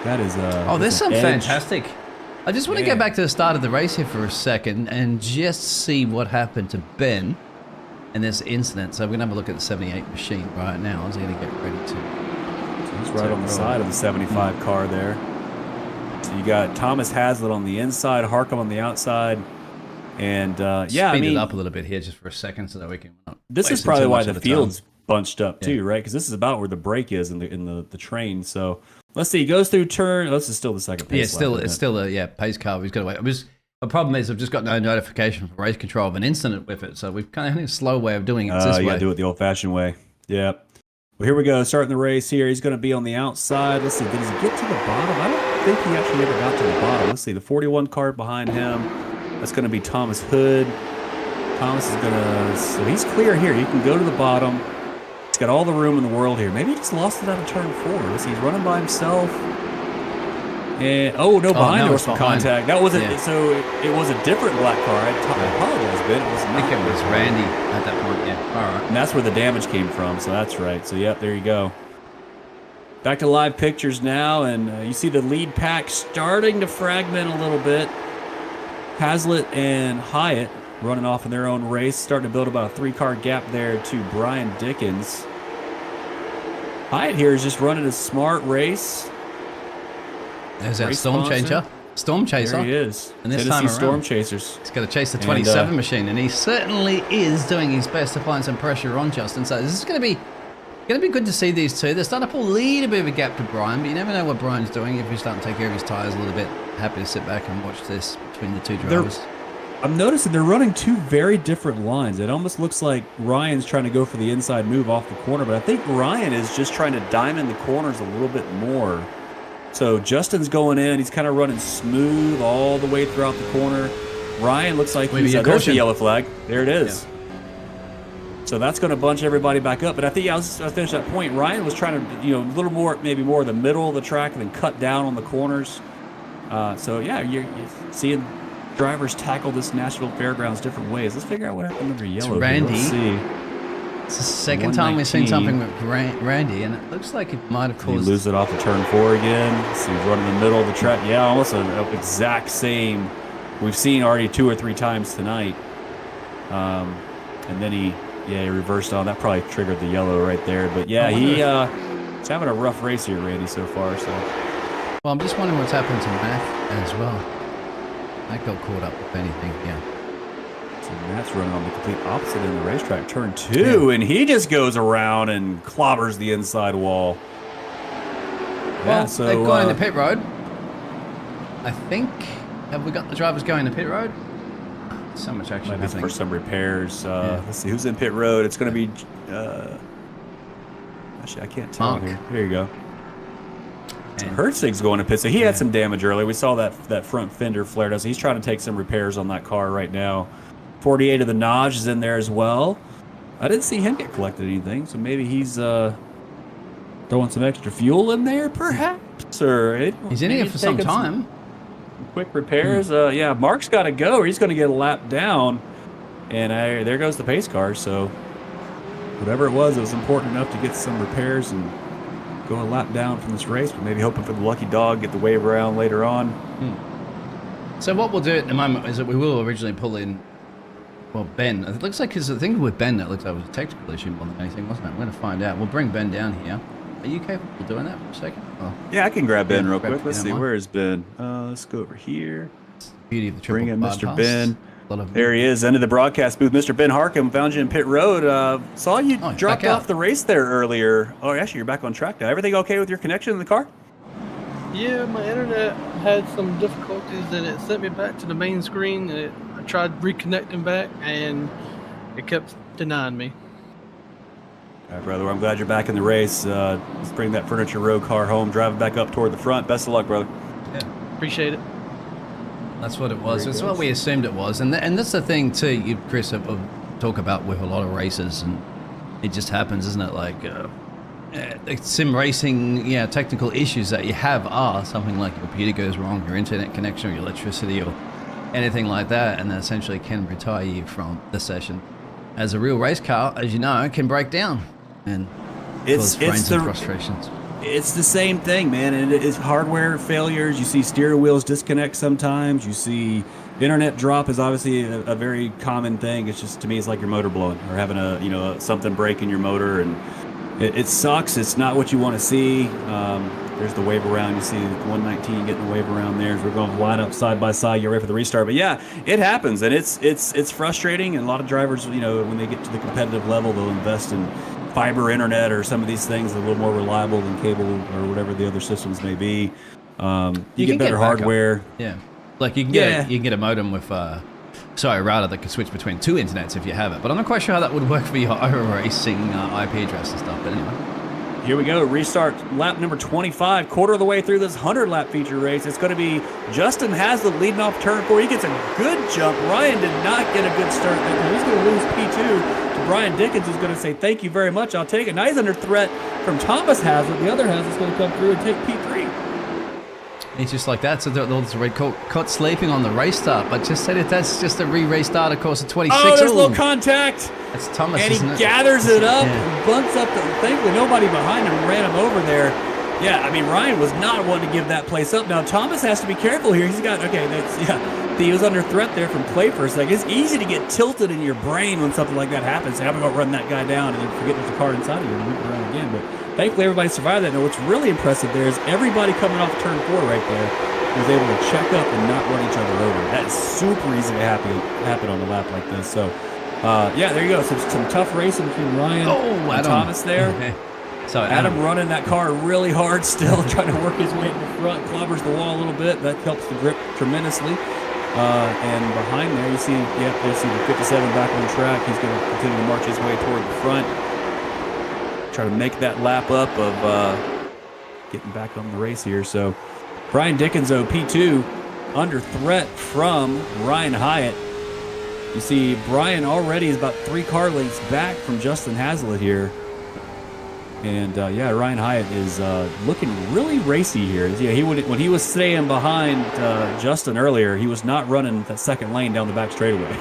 That is there's some fantastic. I just want to go back to the start of the race here for a second and just see what happened to Ben in this incident. So we're going to have a look at the 78 machine right now. Is he going to get ready to? So he's right on the side of the 75 car there. So you got Thomas Haslett on the inside, Harcum on the outside, and speed it up a little bit here just for a second so that we can. This is probably why the field's bunched up too, right? Because this is about where the break is in the train. So let's see, he goes through turn. This is still the second pace. Yeah, it's still a pace car. We've got to wait. The problem is I've just got no notification from race control of an incident with it, so we've kind of had a slow way of doing it. This way. You got to do it the old-fashioned way. Yeah. Well, here we go. Starting the race here. He's going to be on the outside. Let's see. Does he get to the bottom? I don't think he actually ever got to the bottom. Let's see. The 41 car behind him. That's going to be Thomas Hood. Thomas is going to... So he's clear here. He can go to the bottom. He's got all the room in the world here. Maybe he just lost it out of turn 4. Let's see. He's running by himself. And behind there was some contact. That wasn't so. It was a different black car. I apologize, Ben. It was I think it was Randy at that point. Yeah. All right. And that's where the damage came from. So that's right. So yep, there you go. Back to live pictures now, and you see the lead pack starting to fragment a little bit. Haslett and Hyatt running off in their own race, starting to build about a 3-car gap there to Brian Dickens. Hyatt here is just running a smart race. There's that Storm Chaser. There he is. And this Tennessee time around, Storm Chasers. He's got to chase the 27 machine, and he certainly is doing his best to find some pressure on Justin. So this is going to be good to see these two. They're starting to pull a little bit of a gap to Brian, but you never know what Brian's doing. If he's starting to take care of his tyres a little bit, happy to sit back and watch this between the two drivers. I'm noticing they're running 2 very different lines. It almost looks like Ryan's trying to go for the inside move off the corner, but I think Ryan is just trying to diamond the corners a little bit more. So Justin's going in. He's kind of running smooth all the way throughout the corner. Ryan looks like there's the yellow flag. There it is. Yeah. So that's going to bunch everybody back up. But I think I'll finish that point. Ryan was trying to, a little more, maybe more of the middle of the track and then cut down on the corners. So yeah, you're seeing drivers tackle this Nashville Fairgrounds different ways. Let's figure out what happened under yellow. It's Randy. Let's see. It's the second time we've seen something with Randy, and it looks like it might have caused... He lose it off of turn 4 again. So he's running in the middle of the track. Yeah, almost an exact same. We've seen already 2 or 3 times tonight. And then he Yeah, he reversed on. That probably triggered the yellow right there. But yeah, he's having a rough race here, Randy, so far. So. Well, I'm just wondering what's happened to Matt as well. That got caught up with anything, yeah. So Matt's running on the complete opposite end of the racetrack, turn 2, and he just goes around and clobbers the inside wall. Well, so they've gone into pit road. I think. Have we got the drivers going to pit road? So much action happening. For some repairs. Let's see who's in pit road. It's going to be. Actually, I can't tell Mark. here. Here you go. Herzig's going to pit. So he had some damage earlier. We saw that front fender flared up. So he's trying to take some repairs on that car right now. 48 of the Naj is in there as well. I didn't see him get collected anything, so maybe he's throwing some extra fuel in there, perhaps. Or he's in here for some time. Quick repairs. Yeah, Mark's got to go, or he's going to get a lap down. And there goes the pace car. So whatever it was important enough to get some repairs and go a lap down from this race. But maybe hoping for the lucky dog, get the wave around later on. So what we'll do at the moment is that we will originally pull in. Well, Ben, it looks like, because the thing with Ben, that looks like it was a technical issue more than anything, wasn't it? I'm going to find out. We'll bring Ben down here. Are you capable of doing that for a second? Oh. Yeah, I can grab Ben real quick. Let's see, where is Ben? Let's go over here. Beauty of the triple bring in Mr. bypass. Ben. There he is, into the broadcast booth. Mr. Ben Harkham, found you in pit road. Saw you dropped off the race there earlier. Oh, actually, you're back on track now. Everything okay with your connection in the car? Yeah, my internet had some difficulties and it sent me back to the main screen. I tried reconnecting back and it kept denying me. All right, brother. Well, I'm glad you're back in the race. Let's bring that Furniture Row car home. Drive it back up toward the front. Best of luck, brother. Yeah, appreciate it. That's what it was. It's what we assumed it was. And that's the thing, too, you, Chris, talk about with a lot of races. And it just happens, isn't it? Like, sim racing, technical issues that you have are something like your computer goes wrong, your internet connection, or your electricity, or anything like that, and that essentially can retire you from the session. As a real race car, as you know, can break down and cause frames and frustrations. It's the same thing, man. And it's hardware failures. You see steering wheels disconnect sometimes. You see internet drop is obviously a very common thing. It's just, to me, it's like your motor blowing or having something break in your motor, and it sucks. It's not what you want to see. There's the wave around. You see 119 getting the wave around there as we're going to line up side by side. You're ready for the restart. But yeah, it happens, and it's frustrating. And a lot of drivers, when they get to the competitive level, they'll invest in fiber internet or some of these things a little more reliable than cable or whatever the other systems may be. You get better hardware. Yeah, like you can get a modem with a router that can switch between 2 internets if you have it. But I'm not quite sure how that would work for your racing IP address and stuff. But anyway. Here we go, restart lap number 25, quarter of the way through this 100-lap feature race. It's going to be Justin Hazlitt leading off turn 4. He gets a good jump. Ryan did not get a good start there. He's going to lose P2 to Brian Dickens, who's going to say, thank you very much, I'll take it. Now he's under threat from Thomas Hazlitt. The other Hazlitt's going to come through and take P3. It's just like that. So there's a red caught sleeping on the race start, but just said it. That's just a restart, of course, at 26. Oh, there's a little contact. That's Thomas, and he gathers it up and bunts up. Thankfully, nobody behind him ran him over there. Yeah, I mean, Ryan was not one to give that place up. Now, Thomas has to be careful here. He's got, he was under threat there from Clay for a second. It's easy to get tilted in your brain when something like that happens. So I'm going to run that guy down and then forget there's a car inside of you and loop around again. But thankfully, everybody survived that. Now, what's really impressive there is everybody coming off turn 4 right there was able to check up and not run each other over. That is super easy to happen on a lap like this. So, there you go. Some tough racing between Ryan and Thomas there. Okay. So Adam running that car really hard still, trying to work his way in the front, clobbers the wall a little bit. That helps the grip tremendously. And behind there, you see the 57 back on track. He's going to continue to march his way toward the front. Try to make that lap up of getting back on the race here. So Brian Dickens, P2, under threat from Ryan Hyatt. You see Brian already is about 3 car lengths back from Justin Hazlitt here. And Ryan Hyatt is looking really racy here. Yeah, when he was staying behind Justin earlier, he was not running that second lane down the back straightaway.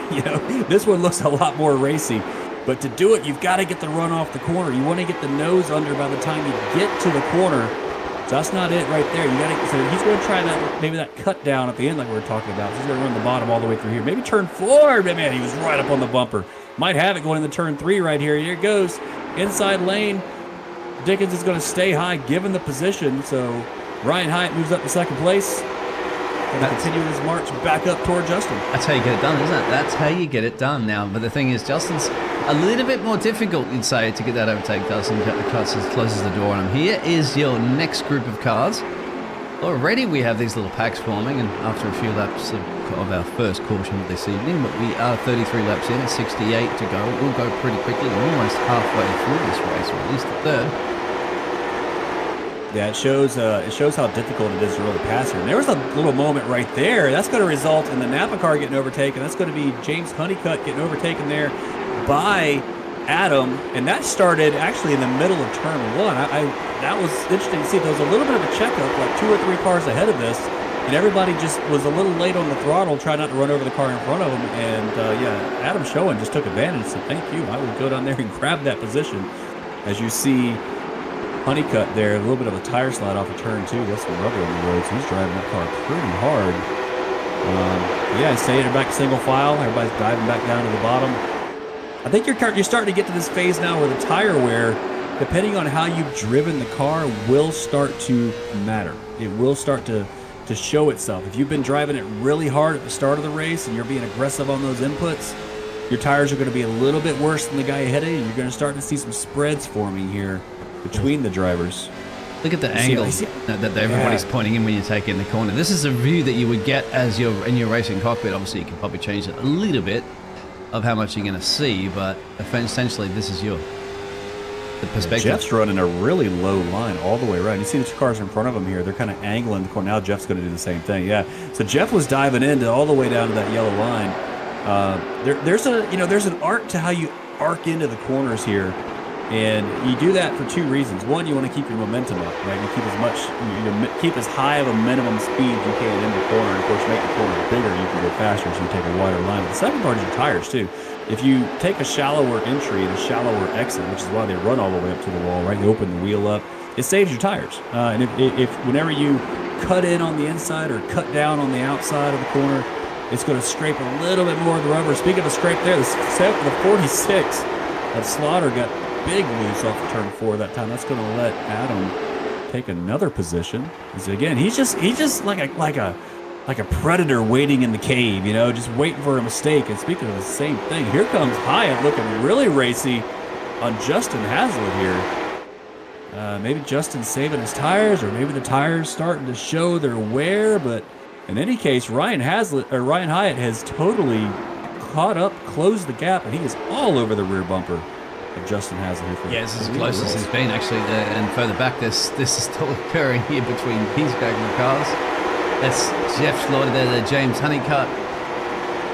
This one looks a lot more racy. But to do it, you've got to get the run off the corner. You want to get the nose under by the time you get to the corner. So that's not it right there. So he's going to try that cut down at the end like we were talking about. So he's going to run the bottom all the way through here. Maybe turn 4. Man, he was right up on the bumper. might have it going into turn 3 right here. Here it goes. Inside lane. Dickens is going to stay high given the position. So Ryan Hyatt moves up to second place. And continue his march back up toward Justin. That's how you get it done, isn't it? That's how you get it done now. But the thing is, Justin's a little bit more difficult, you'd say, to get that overtake. Dustin closes the door on him. Here is your next group of cars. Already we have these little packs forming, and after a few laps of our first caution of this evening, but we are 33 laps in, 68 to go. It will go pretty quickly. We're almost halfway through this race, or at least a third. Yeah, it shows how difficult it is to really pass here. And there was a little moment right there. That's going to result in the Napa car getting overtaken. That's going to be James Honeycutt getting overtaken there by Adam. And that started actually in the middle of turn 1. That was interesting to see. There was a little bit of a checkup, like 2 or 3 cars ahead of this. And everybody just was a little late on the throttle, trying not to run over the car in front of them. And yeah, Adam Schoen just took advantage and said, thank you. I will go down there and grab that position. As you see Honeycutt there, a little bit of a tire slide off of turn 2. That's some rubber on the road, so he's driving that car pretty hard. Yeah, staying back single file. Everybody's diving back down to the bottom. I think you're starting to get to this phase now where the tire wear, depending on how you've driven the car, will start to matter. It will start to show itself. If you've been driving it really hard at the start of the race and you're being aggressive on those inputs, your tires are going to be a little bit worse than the guy ahead of you. You're going to start to see some spreads forming here between the drivers. Look at the angle that everybody's pointing in when you take in the corner. This is a view that you would get as you're in your racing cockpit. Obviously, you can probably change it a little bit of how much you're going to see, but essentially, this is the perspective. Jeff's running a really low line all the way around. You see the 2 cars in front of him here. They're kind of angling the corner. Now Jeff's going to do the same thing. Yeah. So Jeff was diving into all the way down to that yellow line. There's an art to how you arc into the corners here. And you do that for 2 reasons. One, you want to keep your momentum up, right? You keep as high of a minimum speed you can in the corner. And of course, make the corner bigger, you can go faster, so you take a wider line. But the second part is your tires, too. If you take a shallower entry and a shallower exit, which is why they run all the way up to the wall, right? You open the wheel up, it saves your tires. And if whenever you cut in on the inside or cut down on the outside of the corner, it's going to scrape a little bit more of the rubber. Speaking of a scrape there, the 46 of Slaughter got big loose off of turn 4 that time. That's going to let Adam take another position. Again, he's just like a predator waiting in the cave, just waiting for a mistake. And speaking of the same thing, here comes Hyatt looking really racy on Justin Hazlitt here. Maybe Justin's saving his tires, or maybe the tires starting to show their wear. But in any case, Ryan Hyatt has totally caught up, closed the gap, and he is all over the rear bumper. Justin has it here. Yeah, this is as close as he's been actually, and further back, this is still occurring here between these Fairground cars. That's Jeff Slaughter there, James Honeycutt.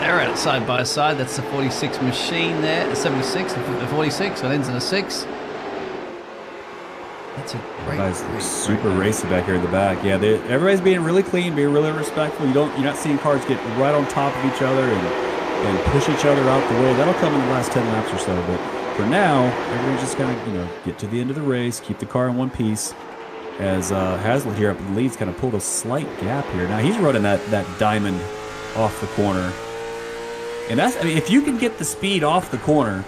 They're at it side by side. That's the 46 machine there, the 76, the 46. So it ends in a 6. That's a great super racy back here in the back. Yeah, everybody's being really clean, being really respectful. You're not seeing cars get right on top of each other and push each other out the way. That'll come in the last 10 laps or so, but for now, everybody's just going to, get to the end of the race, keep the car in one piece. As Hazlitt here up in the lead's kind of pulled a slight gap here. Now he's running that diamond off the corner, and if you can get the speed off the corner,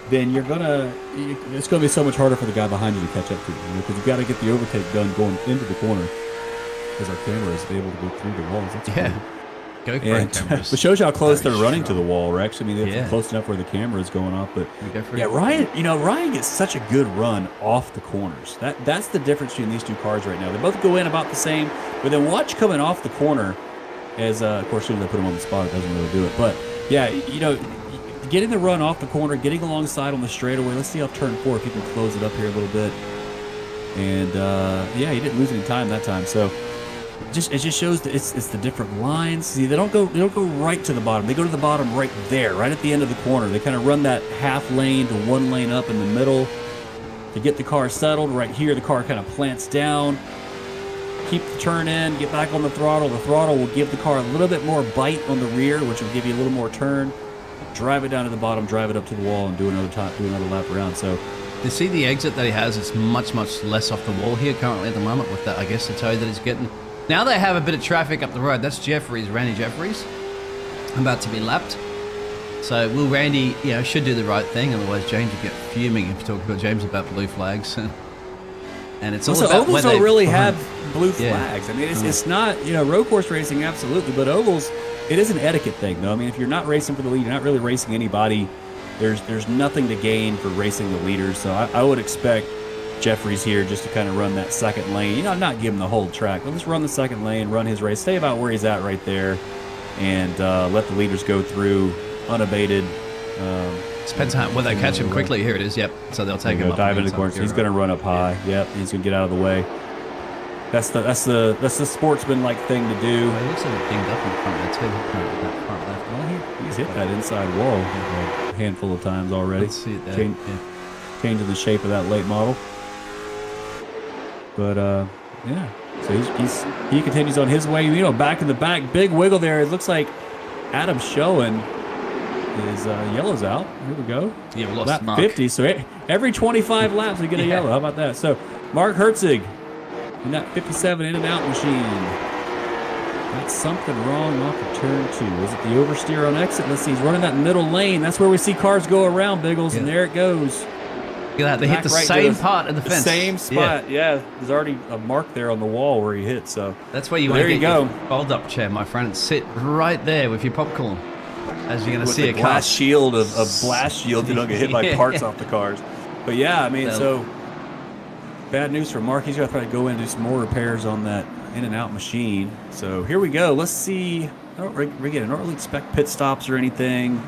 then it's gonna be so much harder for the guy behind you to catch up to you, because you've got to get the overtake done going into the corner, because our camera is able to go through the walls. That's cool. Go for it, cameras. It shows you how close they're running to the wall, Rex. I mean, they're close enough where the camera is going off. But Ryan gets such a good run off the corners. That's the difference between these 2 cars right now. They both go in about the same, but then watch coming off the corner. As of course, as soon as I put him on the spot, it doesn't really do it. But yeah, getting the run off the corner, getting alongside on the straightaway. Let's see off turn 4 if he can close it up here a little bit. And he didn't lose any time that time. So. It just shows that it's the different lines. See, they don't go right to the bottom. They go to the bottom right there, right at the end of the corner. They kind of run that half lane to 1 lane up in the middle to get the car settled. Right here, the car kind of plants down. Keep the turn in, get back on the throttle. The throttle will give the car a little bit more bite on the rear, which will give you a little more turn. Drive it down to the bottom, drive it up to the wall, and do another lap around. So. You see the exit that he has, it's much, much less off the wall here currently at the moment with that, I guess, the tow that he's getting. Now they have a bit of traffic up the road. That's Randy Jeffries, about to be lapped. So will Randy, should do the right thing, otherwise James would get fuming if you talk about James about blue flags. And it's all about ovals don't really have blue flags. Yeah. I mean, it's not, road course racing, absolutely, but ovals, it is an etiquette thing, though. I mean, if you're not racing for the lead, you're not really racing anybody. There's nothing to gain for racing the leaders. So I would expect Jeffries here just to kind of run that second lane. Not give him the whole track, but just run the second lane, run his race, stay about where he's at right there, and let the leaders go through unabated. Depends on whether they catch him quickly. Here it is. Yep. So they'll take him up. Dive into the corner. So he's going to run up high. Yeah. Yep. He's going to get out of the way. That's the sportsman-like thing to do. Well, he looks like he's dinged up in front there too. That front left. Well, he's hit that inside wall a handful of times already. Let's see it there. Changing the shape of that late model. But yeah. So he continues on his way. Back in the back, big wiggle there. It looks like Adam Schoen. His yellow's out. Here we go. Yeah, we lost lap Mark. 50. So every 25 laps we get a yellow. How about that? So Mark Herzig in that 57 in and out machine. Got something wrong off of turn 2. Was it the oversteer on exit? Let's see. He's running that middle lane. That's where we see cars go around, Biggles, and there it goes. Look at that. They hit the same part of the fence. Same spot. Yeah. There's already a mark there on the wall where he hit. So that's where you want to get your fold-up chair, my friend. Sit right there with your popcorn. As you're going to see a glass shield of blast shield, you don't get hit by parts off the cars. But yeah, I mean, so bad news for Mark. He's going to try to go in and do some more repairs on that in and out machine. So here we go. Let's see. I don't really expect pit stops or anything.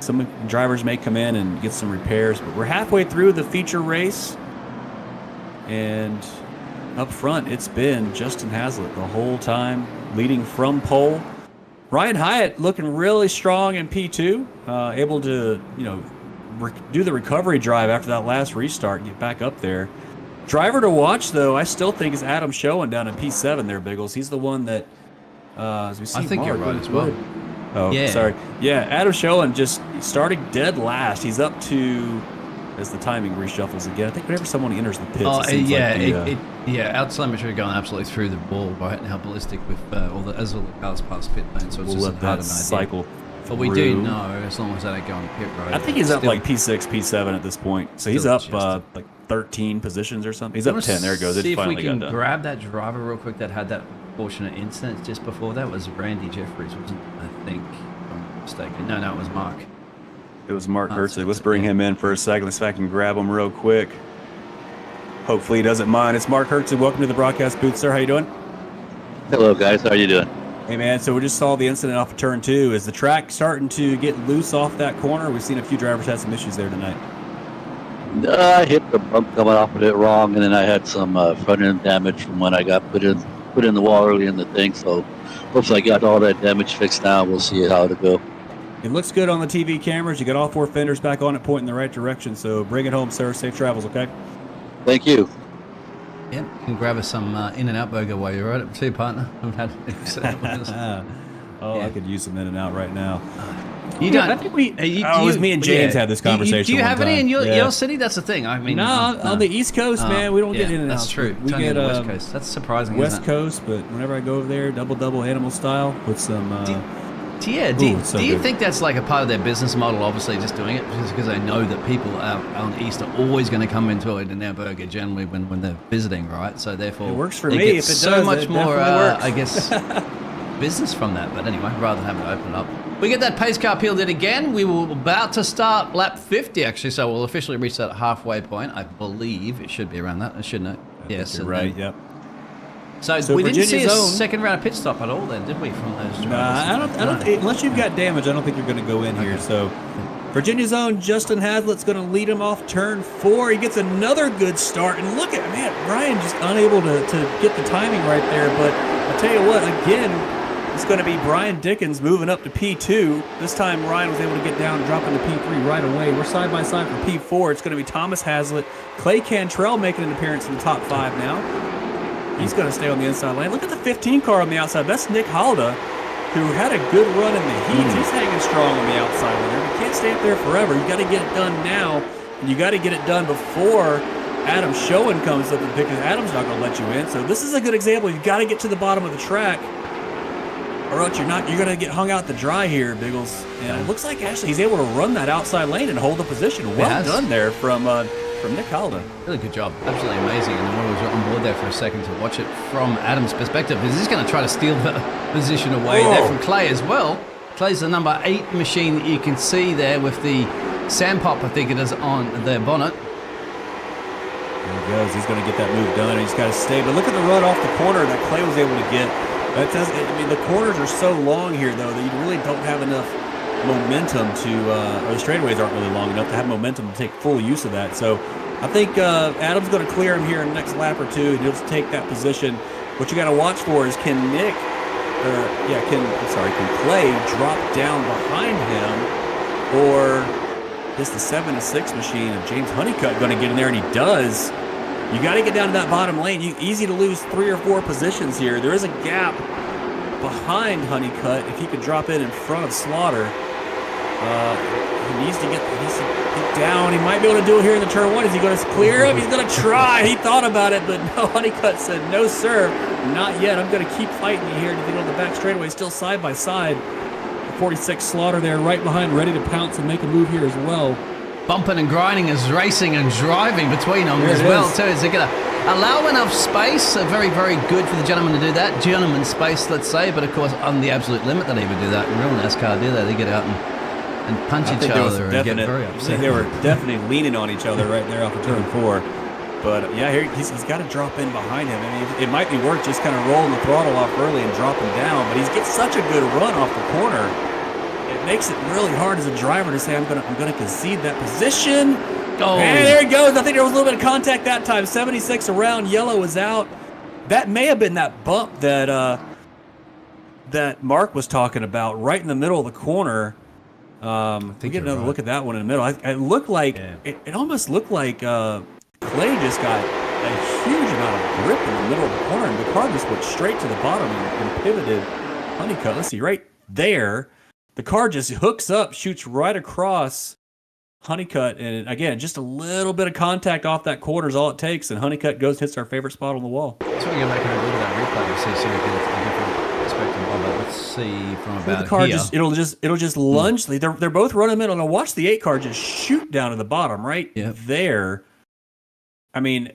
Some drivers may come in and get some repairs, but we're halfway through the feature race. And up front, it's been Justin Haslett the whole time, leading from pole. Ryan Hyatt looking really strong in P2, able to, do the recovery drive after that last restart and get back up there. Driver to watch, though, I still think is Adam Schoen down in P7 there, Biggles. He's the one that, as we see, I think you're right as well. Oh, yeah. Sorry. Yeah, Adam Schoen just starting dead last. He's up to, as the timing reshuffles again, I think whenever someone enters the pits, out telemetry going absolutely through the wall right now, ballistic with all the cars past pit lane, so it's just hard to cycle. But we do know, as long as they don't go on the pit road. I think he's up like P6, P7 at this point. So he's up like 13 positions or something. He's up 10. There it goes. See if we can grab that driver real quick that had that fortunate incident just before. That was Randy Jeffries, wasn't it? I think, if I'm not mistaken. No, it was Mark. It was Mark Herzig. Let's bring him in for a second. Let's see if I can grab him real quick. Hopefully he doesn't mind. It's Mark Herzig. Welcome to the broadcast booth, sir. How you doing? Hello, guys. How are you doing? Hey, man. So we just saw the incident off of turn 2. Is the track starting to get loose off that corner? We've seen a few drivers have some issues there tonight. I hit the bump coming off of it wrong, and then I had some front end damage from when I got put in the wall early in the thing. So hopefully I got all that damage fixed now. We'll see how it'll go. It looks good on the TV cameras. You got all 4 fenders back on it, pointing in the right direction. So bring it home, sir. Safe travels, okay? Thank you. Yeah, you can grab us some In-N-Out burger while you're at it too, partner. I've had I could use some In-N-Out right now. You don't. I think it was me and James had this conversation. Do you have any in your city? That's the thing. I mean, no, on the East Coast, man, we don't get In-N-Out. That's true. We get West Coast. That's surprising. West Coast, but whenever I go over there, double animal style with some. Do you think that's like a part of their business model? Obviously, just doing it because they know that people out on East are always going to come into it in their burger generally when they're visiting, right? So therefore, it works for me. If it so does, much it more, works. I guess, business from that. But anyway, rather than having to open it up, we get that pace car peeled in again. We were about to start lap 50 actually, so we'll officially reach that halfway point. I believe it should be around that, shouldn't it? Yes, you're right. Yep. So we didn't see a second round of pit stop at all then, did we, from those drivers? I don't. Unless you've got damage, I don't think you're going to go in here. So Virginia's own Justin Haslett's going to lead him off turn 4. He gets another good start. And look at, man, Ryan just unable to get the timing right there. But I'll tell you what, again, it's going to be Brian Dickens moving up to P2. This time Ryan was able to get down and drop into P3 right away. We're side by side for P4. It's going to be Thomas Haslett. Clay Cantrell making an appearance in the top 5 now. He's going to stay on the inside lane. Look at the 15 car on the outside. That's Nick Halda, who had a good run in the heat. He's hanging strong on the outside lane. You can't stay up there forever. You got to get it done now, and you got to get it done before Adam Schoen comes up because Adam's not going to let you in. So this is a good example. You got to get to the bottom of the track. or else you're gonna get hung out to dry here, Biggles. And it looks like actually he's able to run that outside lane and hold the position. Well done there from Nick Halda. Really good job. Absolutely amazing. And I was on board there for a second to watch it from Adam's perspective. Is he's going to try to steal the position away there from Clay as well. Clay's the number 8 machine that you can see there with the sandpop, I think it is, on their bonnet. There he goes. He's going to get that move done, and he's got to stay. But look at the run off the corner that Clay was able to get. The corners are so long here, though, that you really don't have enough momentum or the straightaways aren't really long enough to have momentum to take full use of that. So I think Adam's going to clear him here in the next lap or two, and he'll take that position. What you got to watch for is can Clay drop down behind him, or is the 7-6 machine of James Honeycutt going to get in there? And he does. You got to get down to that bottom lane. Easy to lose 3 or 4 positions here. There is a gap behind Honeycutt. If he could drop in front of Slaughter, he needs to get down. He might be able to do it here in the turn 1. Is he going to clear him? He's going to try. He thought about it, but no. Honeycutt said, "No, sir, not yet. I'm going to keep fighting you here to get on the back straightaway." Still side by side. 46 Slaughter there, right behind, ready to pounce and make a move here as well. Bumping and grinding is racing and driving between them as well too. Is it going to allow enough space? Very, very good for the gentleman to do that. Gentleman space, let's say, but of course on the absolute limit they would do that. In real NASCAR do that. They get out and punch each other and get very upset. They were definitely leaning on each other right there off of turn 4. But yeah, here he's got to drop in behind him. I mean, it might be worth just kind of rolling the throttle off early and dropping down, but he's getting such a good run off the corner. It makes it really hard as a driver to say, I'm gonna concede that position. Oh. And there he goes. I think there was a little bit of contact that time. 76 around, yellow was out. That may have been that bump that Mark was talking about right in the middle of the corner. We get another look at that one in the middle. It looked like it almost looked like Clay just got a huge amount of grip in the middle of the corner, and the car just went straight to the bottom and pivoted Honeycutt. Let's see, right there. The car just hooks up, shoots right across Honeycutt, and again, just a little bit of contact off that corner is all it takes, and Honeycutt hits our favorite spot on the wall. So we go back and look at that replay and see so we get a different perspective of it. Let's see from about the car here. It'll just lunge. They're both running middle. Now watch the 8 car just shoot down to the bottom right there. I mean,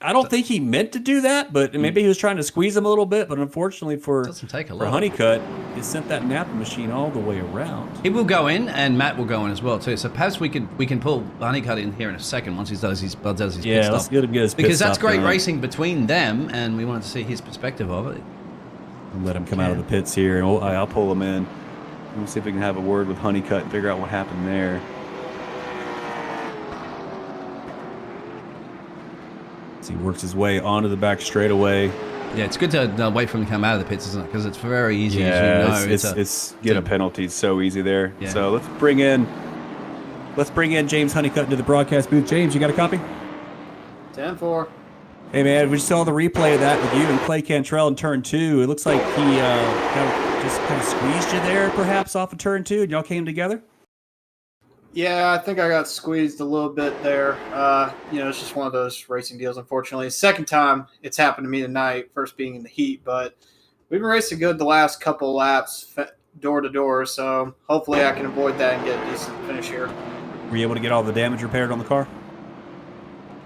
I don't think he meant to do that, but maybe he was trying to squeeze him a little bit. But unfortunately for Honeycutt, it sent that Napa machine all the way around. He will go in, and Matt will go in as well too. So perhaps we can pull Honeycutt in here in a second once he does his pit stop. Yeah, let's get his pit because stop that's great done. racing between them, and we wanted to see his perspective of it. And let him come out of the pits here, and I'll pull him in. We'll see if we can have a word with Honeycutt and figure out what happened there. He works his way onto the back straightaway. Yeah, it's good to wait for him to come out of the pits, isn't it? Because it's very easy, as you know. It's get a penalty. It's so easy there. Yeah. So let's bring in James Honeycutt into the broadcast booth. James, you got a copy? 10-4. Hey man, we saw the replay of that with you and Clay Cantrell in turn 2. It looks like he kind of squeezed you there, perhaps off of turn 2, and y'all came together. Yeah, I think I got squeezed a little bit there. It's just one of those racing deals, unfortunately. Second time it's happened to me tonight, first being in the heat, but we've been racing good the last couple of laps, door to door, so hopefully I can avoid that and get a decent finish here. Were you able to get all the damage repaired on the car?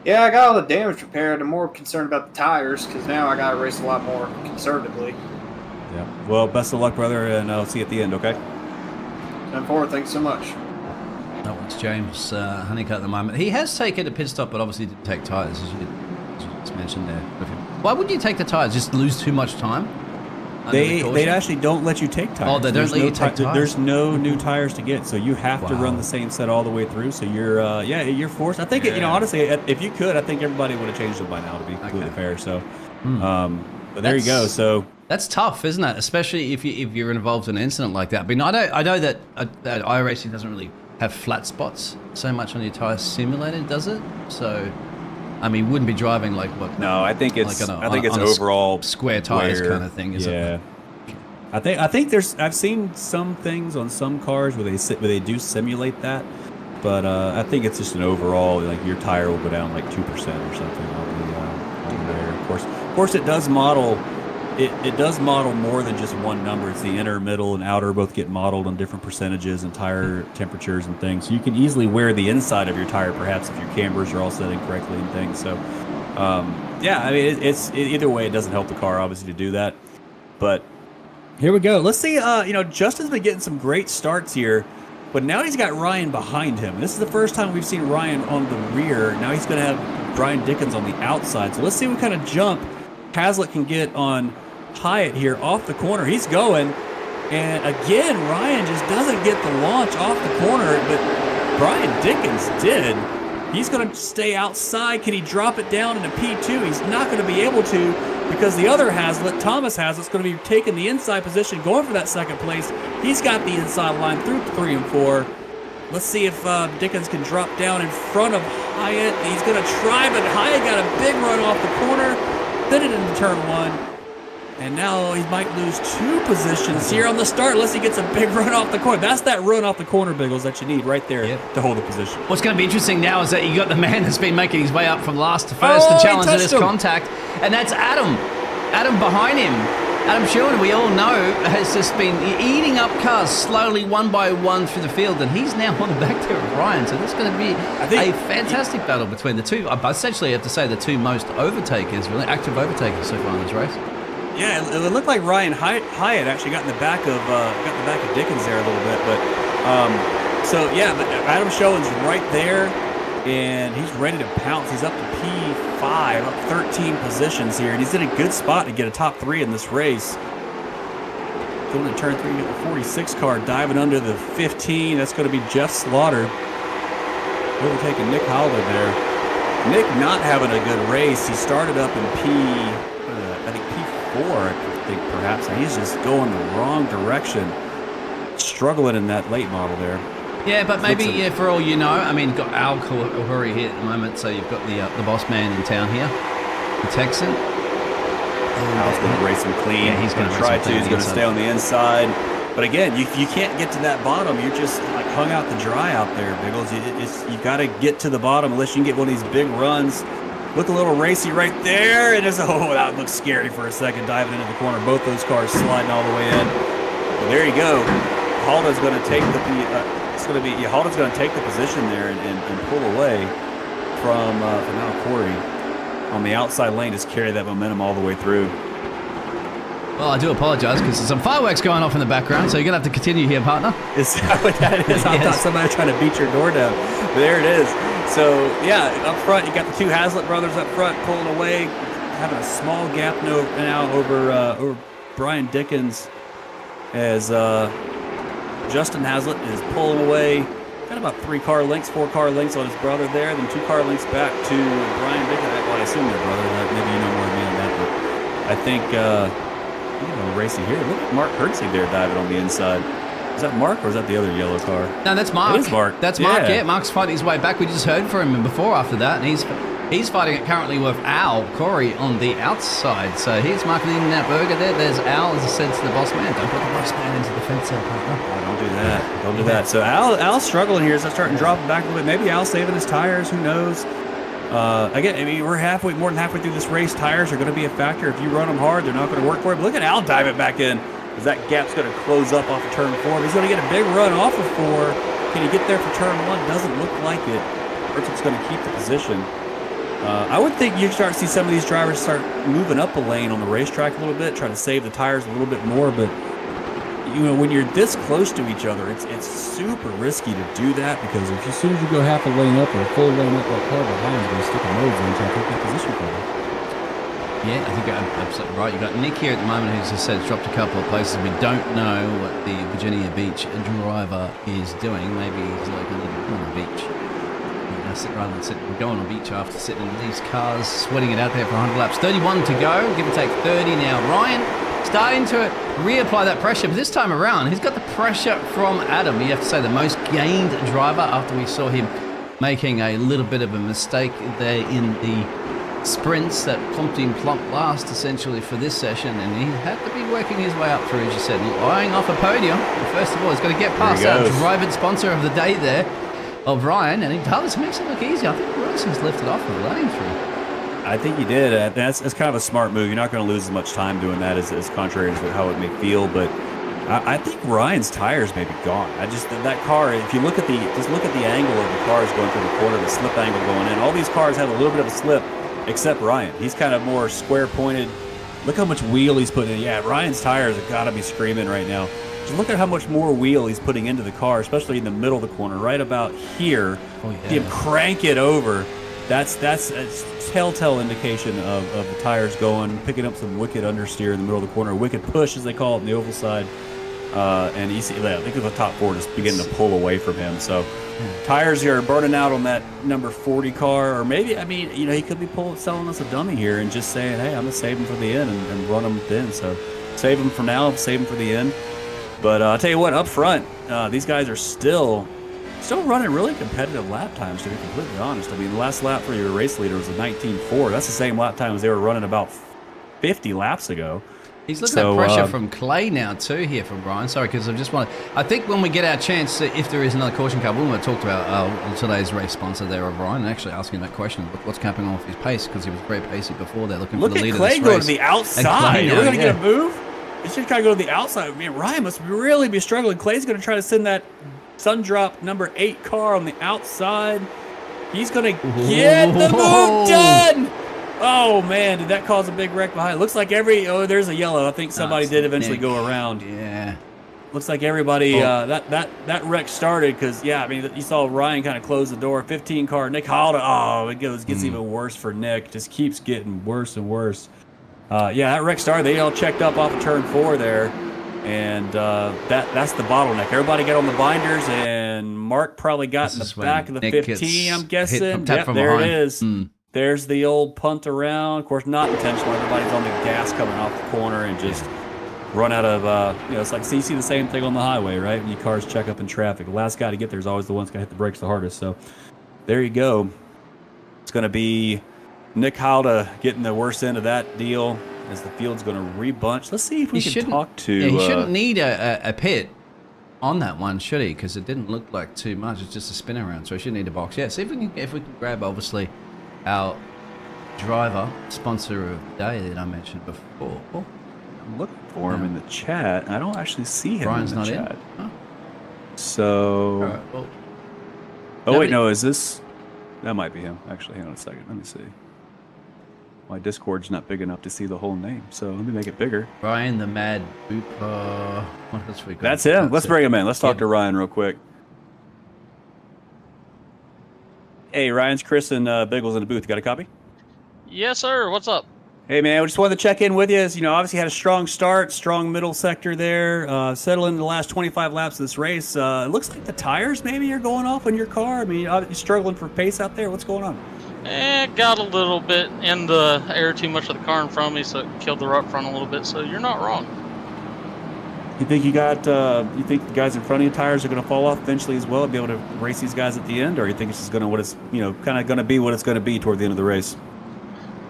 Yeah, I got all the damage repaired. I'm more concerned about the tires because now I got to race a lot more conservatively. Yeah. Well, best of luck, brother, and I'll see you at the end, okay? 10-4, thanks so much. That was James Honeycutt at the moment. He has taken a pit stop, but obviously didn't take tyres, as you just mentioned there. Why would you take the tyres? Just lose too much time? They actually don't let you take tires. Oh, they don't let you take tires? There's no new tires to get, so you have to run the same set all the way through. So you're forced. I think, honestly, if you could, I think everybody would have changed them by now, to be completely fair. So, but there you go. So that's tough, isn't it? Especially if you're involved in an incident like that. I mean, I know that iRacing doesn't really have flat spots so much on your tire simulated, does it? So, I mean, wouldn't be driving like what? No, I think it's overall square tires kind of thing, isn't it? I think I've seen some things on some cars where they do simulate that, but I think it's just an overall, like your tire will go down like 2% or something on the there. Of course, it does model it does model more than just one number. It's the inner, middle, and outer both get modeled on different percentages and tire temperatures and things. So you can easily wear the inside of your tire, perhaps if your cambers are all set in correctly and things. So, yeah, I mean, either way, it doesn't help the car, obviously, to do that. But here we go. Let's see, Justin's been getting some great starts here, but now he's got Ryan behind him. This is the first time we've seen Ryan on the rear. Now he's going to have Brian Dickens on the outside. So let's see what kind of jump Hazlitt can get on Hyatt here off the corner. He's going, and again, Ryan just doesn't get the launch off the corner, but Brian Dickens did. He's going to stay outside. Can he drop it down into P2? He's not going to be able to, because the other Hazlitt, Thomas Hazlitt's going to be taking the inside position, going for that second place. He's got the inside line through 3 and 4. Let's see if Dickens can drop down in front of Hyatt. He's going to try, but Hyatt got a big run off the corner, fit it into turn 1. And now he might lose 2 positions here on the start unless he gets a big run off the corner. That's that run off the corner, Biggles, that you need right there to hold the position. What's going to be interesting now is that you got the man that's been making his way up from last to first to challenge this contact, and that's Adam. Adam behind him. Adam Sherwin, we all know, has just been eating up cars slowly one by one through the field, and he's now on the back there of Ryan. So this is going to be a fantastic battle between the two. I essentially have to say the two most overtakers, really active overtakers so far in this race. Yeah, it looked like Ryan Hyatt actually got in the back of Dickens there a little bit, but but Adam Sherwin's right there, and he's ready to pounce. He's up to P5, up 13 positions here, and he's in a good spot to get a top 3 in this race. Going to turn 3, get the 46 car diving under the 15. That's going to be Jeff Slaughter overtaking Nick Howler there. Nick not having a good race. He started up in P4, I think, perhaps, and he's just going the wrong direction, struggling in that late model there. Yeah, but maybe, for all you know, I mean, got Al Khoury here at the moment, so you've got the boss man in town here, the Texan. Al's going to race him clean. Yeah, he's going to try to. He's going to stay on the inside. But again, you can't get to that bottom. You're just like hung out to dry out there, Biggles. You got to get to the bottom unless you can get one of these big runs. Look a little racy right there. And that looks scary for a second, diving into the corner. Both those cars sliding all the way in. Well, there you go. Halda's going to take Halda's going to take the position there and pull away from Al Khoury on the outside lane. Just carry that momentum all the way through. Well, I do apologise because there's some fireworks going off in the background, so you're going to have to continue here, partner. Is that what that is? I thought somebody trying to beat your door down. But there it is. So, yeah, up front, you got the two Hazlitt brothers up front pulling away, having a small gap now over Brian Dickens as Justin Hazlitt is pulling away. Got about 4 car lengths on his brother there, then 2 car lengths back to Brian Dickens. Well, I assume their brother. Maybe you know more than me on that, but I think... racing here. Look at Mark Hertzig there diving on the inside. Is that Mark or is that the other yellow car? No, that's Mark. It is Mark. That's Mark, yeah. Mark's fighting his way back. We just heard from him before after that, and he's fighting it currently with Al Khoury on the outside. So he's marking in that burger there. There's Al, as I said to the boss man. Don't put the boss man into the fence there, partner. Oh, don't do that. Don't do that. So Al's struggling here. So starting to drop back a little bit. Maybe Al's saving his tires. Who knows? Again, I mean, we're more than halfway through this race. Tires are going to be a factor. If you run them hard, they're not going to work for it. But look at Al dive it back in, because that gap's going to close up off of turn 4. But he's going to get a big run off of 4. Can he get there for turn 1? Doesn't look like it. Hertzig's going to keep the position. I would think you start to see some of these drivers start moving up a lane on the racetrack a little bit, try to save the tires a little bit more. But when you're this close to each other, it's super risky to do that, because as soon as you go half a lane up or a full lane up, that car behind is going to stick a nose in and try to take that position for you. Yeah, I think you're absolutely right. You've got Nick here at the moment, who's just said dropped a couple of places. We don't know what the Virginia Beach driver is doing. Maybe he's like a little on the beach. Rather than going on the beach after sitting in these cars, sweating it out there for 100 laps. 31 to go, give or take 30 now. Ryan starting to reapply that pressure, but this time around, he's got the pressure from Adam. You have to say the most gained driver after we saw him making a little bit of a mistake there in the sprints that plumped him plump last, essentially, for this session, and he had to be working his way up through, as you said, eyeing off a podium. First of all, he's got to get past our driver sponsor of the day there, of Ryan, and he does. Makes it look easy. I think Wilson's lifted off the lane through. I think he did. That's kind of a smart move. You're not going to lose as much time doing that as contrary to how it may feel. But I think Ryan's tires may be gone. That car. If you look at the angle of the cars going through the corner, the slip angle going in. All these cars have a little bit of a slip, except Ryan. He's kind of more square pointed. Look how much wheel he's putting in. Yeah, Ryan's tires have got to be screaming right now. Just look at how much more wheel he's putting into the car, especially in the middle of the corner, right about here. Oh, yeah. Him crank it over. That's a telltale indication of the tires going, picking up some wicked understeer in the middle of the corner, wicked push as they call it in the oval side. And you see, I think the top four just beginning to pull away from him. So tires are burning out on that number 40 car, or maybe, he could be selling us a dummy here and just saying, hey, I'm going to save them for the end and run them thin. So save them for now, save them for the end. But I'll tell you what, up front, these guys are still running really competitive lap times, to be completely honest. The last lap for your race leader was a 19.4. That's the same lap time as they were running about 50 laps ago. He's looking at pressure from Clay now too here from Brian. Sorry, because I think when we get our chance, if there is another caution car, we want to talk about today's race sponsor there of Ryan and actually asking that question, what's happening off his pace, because he was very pacey before there, looking for the lead of this race. Look at Clay going to the outside. We're going to get a move. He should kind of go to the outside. Ryan must really be struggling. Clay's going to try to send that Sundrop number 8 car on the outside. He's going to get the move done. Oh, man, did that cause a big wreck behind? Looks like there's a yellow. I think somebody did eventually go around. Yeah. Looks like everybody, that wreck started because, you saw Ryan kind of close the door. 15 car, Nick Halda. It gets even worse for Nick. Just keeps getting worse and worse. That wreck started. They all checked up off of turn 4 there. And that's the bottleneck. Everybody got on the binders, and Mark probably got in the back of the 15, I'm guessing. Yep, there it is. There's the old punt around. Of course, not intentional. Everybody's on the gas coming off the corner and just run out of, it's like, so you see the same thing on the highway, right? When your cars check up in traffic. The last guy to get there is always the one that's going to hit the brakes the hardest. So there you go. It's going to be Nick Halda getting the worst end of that deal as the field's going to rebunch. Let's see if we can talk to... Yeah, he shouldn't need a pit on that one, should he? Because it didn't look like too much. It's just a spin around, so he shouldn't need a box. Yeah, see if we can grab, obviously, our driver, sponsor of the day that I mentioned before. I'm looking for him in the chat. I don't actually see him Brian's in the not chat. In? Oh. So... All right, well, wait, no, is this... That might be him. Actually, hang on a second. Let me see. My Discord's not big enough to see the whole name, so let me make it bigger. Ryan the Mad Booper. What else we got? That's him. Let's bring him in. Let's talk to Ryan real quick. Hey, Ryan's Chris and Biggles in the booth. You got a copy? Yes, sir. What's up? Hey, man, we just wanted to check in with you. As, obviously had a strong start, strong middle sector there. Settle into the last 25 laps of this race. It looks like the tires maybe are going off on your car. You're struggling for pace out there. What's going on? Got a little bit in the air too much of the car in front of me, so it killed the up front a little bit. So you're not wrong. You think you think the guys in front of you tires are going to fall off eventually as well and be able to race these guys at the end, or you think it's just going to be what it's going to be toward the end of the race?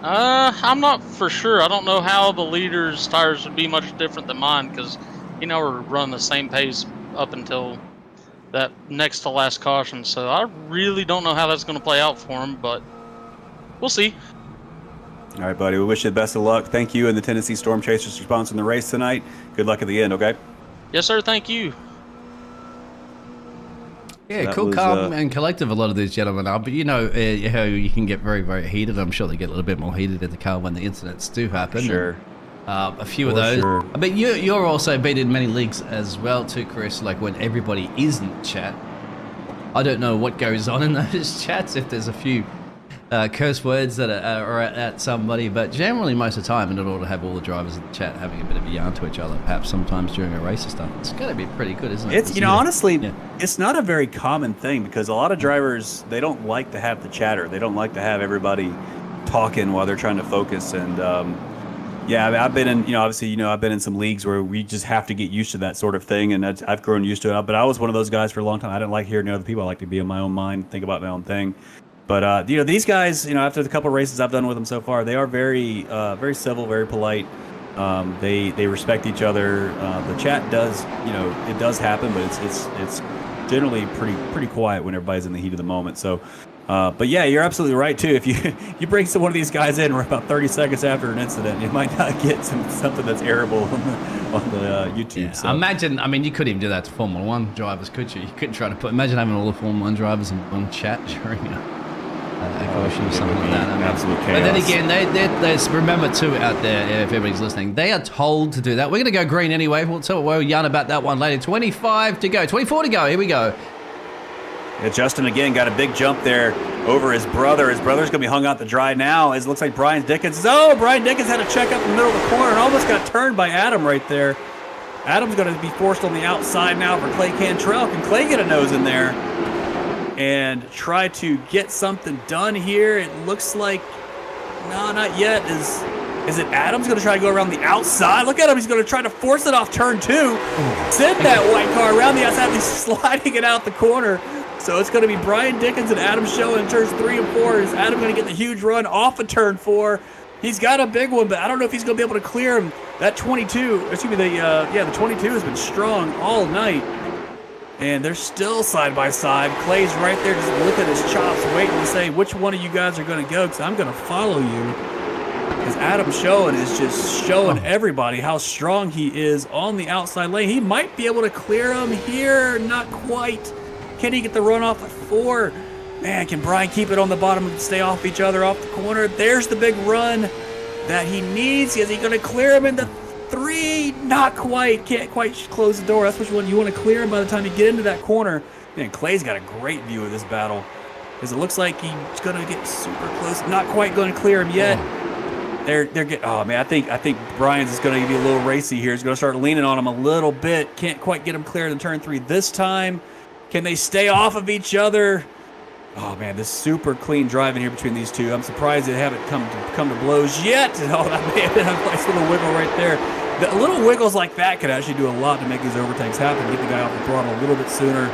I'm not for sure. I don't know how the leaders' tires would be much different than mine because, we're running the same pace up until that next to last caution. So I really don't know how that's going to play out for them, but we'll see. All right, buddy. We wish you the best of luck. Thank you and the Tennessee Storm Chasers for sponsoring the race tonight. Good luck at the end, okay? Yes, sir. Thank you. Yeah, so cool, calm, and collective, a lot of these gentlemen are. But how you can get very, very heated. I'm sure they get a little bit more heated in the car when the incidents do happen. Sure. A few of those. Sure. But you're also been in many leagues as well too, Chris, like when everybody isn't chat. I don't know what goes on in those chats, if there's a few curse words that are at somebody, but generally most of the time, in order to have all the drivers in the chat having a bit of a yarn to each other, perhaps sometimes during a race or stuff, it's got to be pretty good, isn't it? It's, honestly, it's not a very common thing because a lot of drivers, they don't like to have the chatter. They don't like to have everybody talking while they're trying to focus. And I've been in, obviously, I've been in some leagues where we just have to get used to that sort of thing, and I've grown used to it. But I was one of those guys for a long time. I didn't like hearing other people. I like to be in my own mind, think about my own thing. But these guys, after the couple of races I've done with them so far, they are very, very civil, very polite. They respect each other. The chat does, it does happen, but it's generally pretty quiet when everybody's in the heat of the moment. So But yeah, you're absolutely right too. If you bring one of these guys in about 30 seconds after an incident, you might not get something that's airable on the YouTube. Yeah. So. Imagine, I mean, you couldn't even do that to Formula One drivers, could you? You couldn't try to imagine having all the Formula One drivers in one chat during a caution or something like that. I mean, absolute chaos. But then again, they remember too out there, if everybody's listening, they are told to do that. We're going to go green anyway. We'll yarn about that one later. 25 to go, 24 to go. Here we go. Yeah, Justin again got a big jump there over his brother. His brother's going to be hung out to dry now. It looks like Brian Dickens. Oh, Brian Dickens had to check up in the middle of the corner and almost got turned by Adam right there. Adam's going to be forced on the outside now for Clay Cantrell. Can Clay get a nose in there and try to get something done here? It looks like, no, not yet. Is it Adam's going to try to go around the outside? Look at him. He's going to try to force it off turn 2. Send that white car around the outside. He's sliding it out the corner. So it's going to be Brian Dickens and Adam Show in turns 3 and 4. Is Adam going to get the huge run off of turn 4? He's got a big one, but I don't know if he's going to be able to clear him. That 22, excuse me, the 22 has been strong all night. And they're still side by side. Clay's right there just looking at his chops, waiting to say which one of you guys are going to go, because I'm going to follow you. Because Adam Schoen is just showing everybody how strong he is on the outside lane. He might be able to clear him here. Not quite. Can he get the run off at 4? Man, can Brian keep it on the bottom and stay off each other off the corner? There's the big run that he needs. Is he going to clear him into 3? Not quite. Can't quite close the door. That's which one you want to clear him by the time you get into that corner. Man, Clay's got a great view of this battle because it looks like he's going to get super close. Not quite going to clear him yet. They're getting. Oh man, I think Brian's is going to be a little racy here. He's going to start leaning on him a little bit. Can't quite get him cleared in turn 3 this time. Can they stay off of each other? Oh man, this super clean driving here between these two. I'm surprised they haven't come to blows yet. Oh, that may have been a nice little wiggle right there. The little wiggles like that could actually do a lot to make these overtakes happen. Get the guy off the throttle a little bit sooner.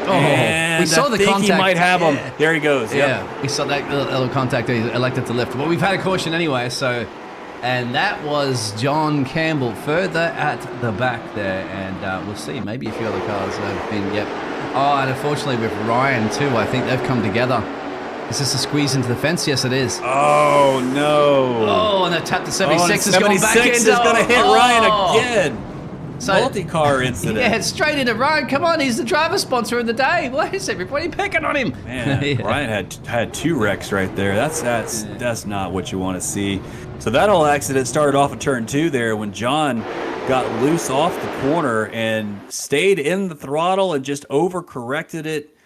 Oh, and we saw the contact. He might have him. There he goes. Yeah, yep. we saw that little contact that he elected to lift. But we've had a caution anyway, so... And that was John Campbell further at the back there. And we'll see. Maybe a few other cars have been... Yep. Oh, and unfortunately with Ryan too, I think they've come together. Is this a squeeze into the fence? Yes, it is. Oh, no. Oh, and that tap to 76 is going back in. Is going to hit Ryan again. So, multi-car incident. Yeah, straight into Ryan. Come on, he's the driver sponsor of the day. Why is everybody picking on him? Man, yeah. Ryan had 2 wrecks right there. That's not what you want to see. So that whole accident started off at turn 2 there when John got loose off the corner and stayed in the throttle and just overcorrected it.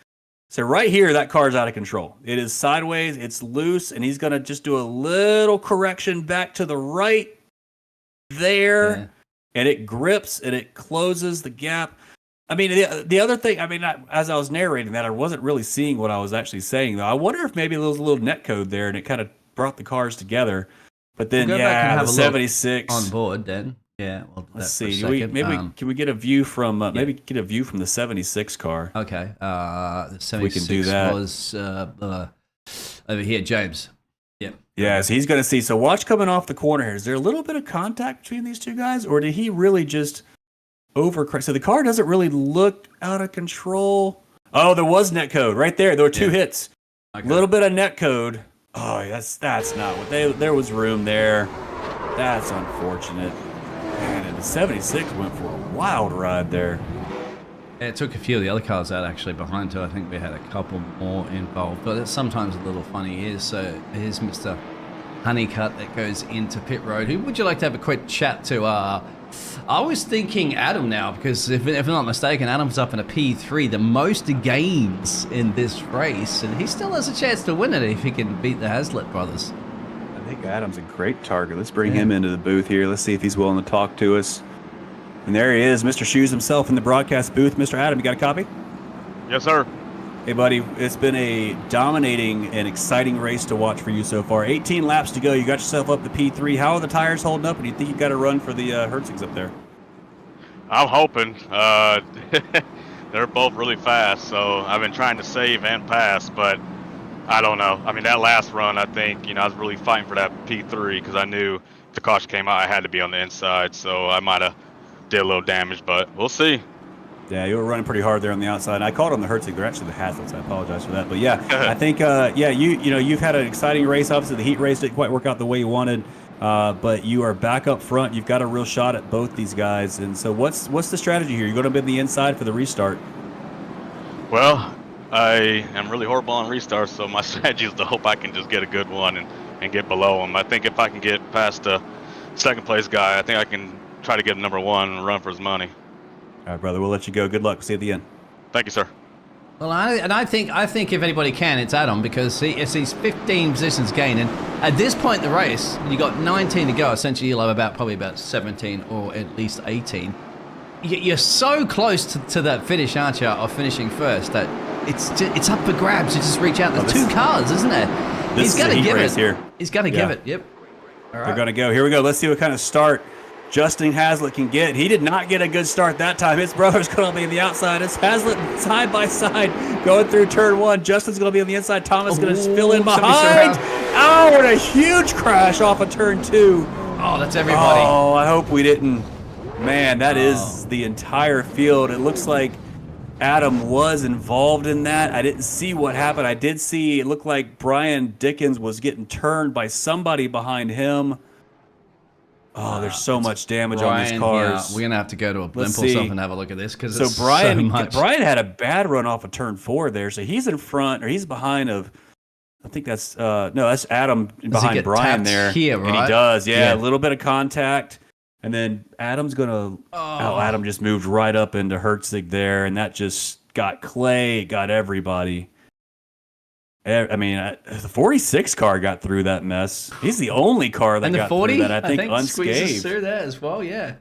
So right here, that car's out of control. It is sideways, it's loose, and he's going to just do a little correction back to the right there. Yeah. And it grips and it closes the gap. I mean, the other thing, I mean, as I was narrating that, I wasn't really seeing what I was actually saying, though. I wonder if maybe there was a little net code there and it kind of brought the cars together. But then, we'll the 76 on board then. Yeah, well, let's see. Can we get a view from maybe get a view from the 76 car? Okay, the 76 we can do that. Was over here, James. Yeah. Yeah, so he's going to see. So watch coming off the corner here. Is there a little bit of contact between these two guys, or did he really just overcorrect? So the car doesn't really look out of control. Oh, there was net code right there. There were 2 hits. A little bit of net code. Oh, that's not what there was room there. That's unfortunate. Man, and the 76 went for a wild ride there. It took a few of the other cars out actually behind too. I think we had a couple more involved, but it's sometimes a little funny. Here's Mr. Honeycutt that goes into pit road. Who would you like to have a quick chat to? I was thinking Adam now, because if I'm not mistaken, Adam's up in a P3, the most gains in this race, and he still has a chance to win it if he can beat the Hazlitt brothers. I think Adam's a great target. Let's bring him into the booth here. Let's see if he's willing to talk to us. And there he is, Mr. Shoes himself in the broadcast booth. Mr. Adam, you got a copy? Yes, sir. Hey, buddy, it's been a dominating and exciting race to watch for you so far. 18 laps to go. You got yourself up to P3. How are the tires holding up, and do you think you've got a run for the Hertzigs up there? I'm hoping. They're both really fast, so I've been trying to save and pass, but I don't know. I mean, that last run, I think, I was really fighting for that P3 because I knew if the caution came out, I had to be on the inside, so I might have did a little damage, but we'll see. Yeah, you were running pretty hard there on the outside. I called on the Herzig. They're actually the Haslets. I apologize for that. But yeah, I think you've had an exciting race. Obviously, the heat race didn't quite work out the way you wanted, but you are back up front. You've got a real shot at both these guys. And so, what's the strategy here? You're going to be on the inside for the restart. Well, I am really horrible on restarts, so my strategy is to hope I can just get a good one and get below him. I think if I can get past the second place guy, I think I can try to get number one and run for his money. All right, brother. We'll let you go. Good luck. See you at the end. Thank you, sir. Well, I think if anybody can, it's Adam, because he's 15 positions gained, and at this point in the race, you got 19 to go. Essentially, you'll have probably about 17 or at least 18. You're so close to that finish, aren't you, of finishing first, that it's up for grabs. You just reach out. There's two cars, isn't there? He's going to give it here. He's going to give it. Yep. All right. They're going to go. Here we go. Let's see what kind of start Justin Haslett can get. He did not get a good start that time. His brother's going to be on the outside. It's Haslett side by side going through turn one. Justin's going to be on the inside. Thomas going to fill in behind. Oh, and a huge crash off of turn two. Oh, that's everybody. Oh, I hope we didn't. Man, that is the entire field. It looks like Adam was involved in that. I didn't see what happened. I did see it looked like Brian Dickens was getting turned by somebody behind him. Oh, there's so much damage on these cars. Yeah, we're gonna have to go to a blimp or something and have a look at this, because it's Brian, so much. Brian had a bad run off of turn 4 there, so he's in front, or he's behind of. I think that's that's Adam behind Brian there, here, right? And he does, yeah, a little bit of contact, and then Adam's gonna. Adam just moved right up into Herzig there, and that just got Clay, got everybody. I mean, the 46 car got through that mess. He's the only car that got through that, I think unscathed. Squeezes through there as well, yeah.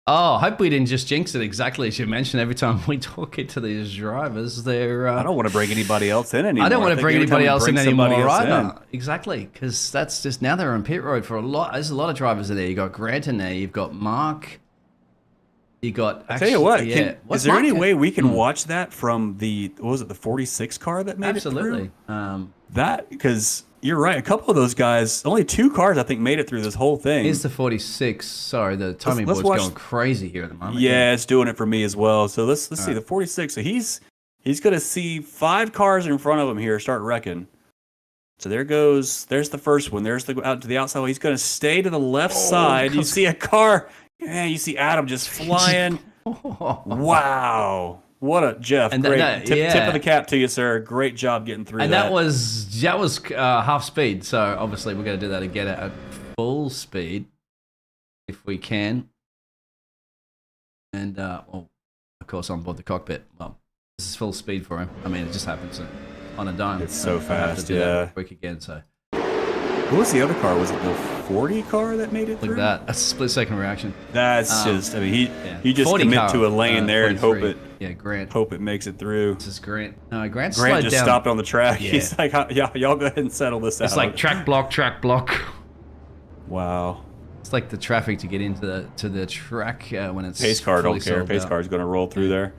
Oh, I hope we didn't just jinx it exactly as you mentioned. Every time we talk into these drivers, they're... I don't want to bring anybody else in anymore. I don't want to bring anybody else in anymore either. Exactly, because that's just... Now they're on pit road for a lot. There's a lot of drivers in there. You've got Grant in there. You've got Mark. You got... I'll tell you what, is there any way we can watch that from the... What was it, the 46 car that made it through? That, because... You're right. A couple of those guys, only 2 cars, I think, made it through this whole thing. Here's the 46. Sorry, the timing board's going crazy here at the moment. Yeah, it's doing it for me as well. So let's see the 46. So he's going to see 5 cars in front of him here start wrecking. So there's the first one. There's out to the outside. He's going to stay to the left side. You see a car. Yeah, you see Adam just flying. Wow. What a Jeff! And great tip of the cap to you, sir. Great job getting through. And that was half speed. So obviously we're going to do that again at full speed, if we can. And well, of course, on board the cockpit. Well, this is full speed for him. I mean, it just happens on a dime. It's so fast. Have to do that quick again. So. What was the other car? Was it the 40 car that made it through? Look at that. That's a split-second reaction. That's just, I mean, he just commit to a lane there and hope it makes it through. This is Grant. Grant just stopped on the track. Yeah. He's like, y'all go ahead and settle this out. It's like track block. Wow. It's like the traffic to get into the track when it's pace car don't care. Pace car is going to roll through there.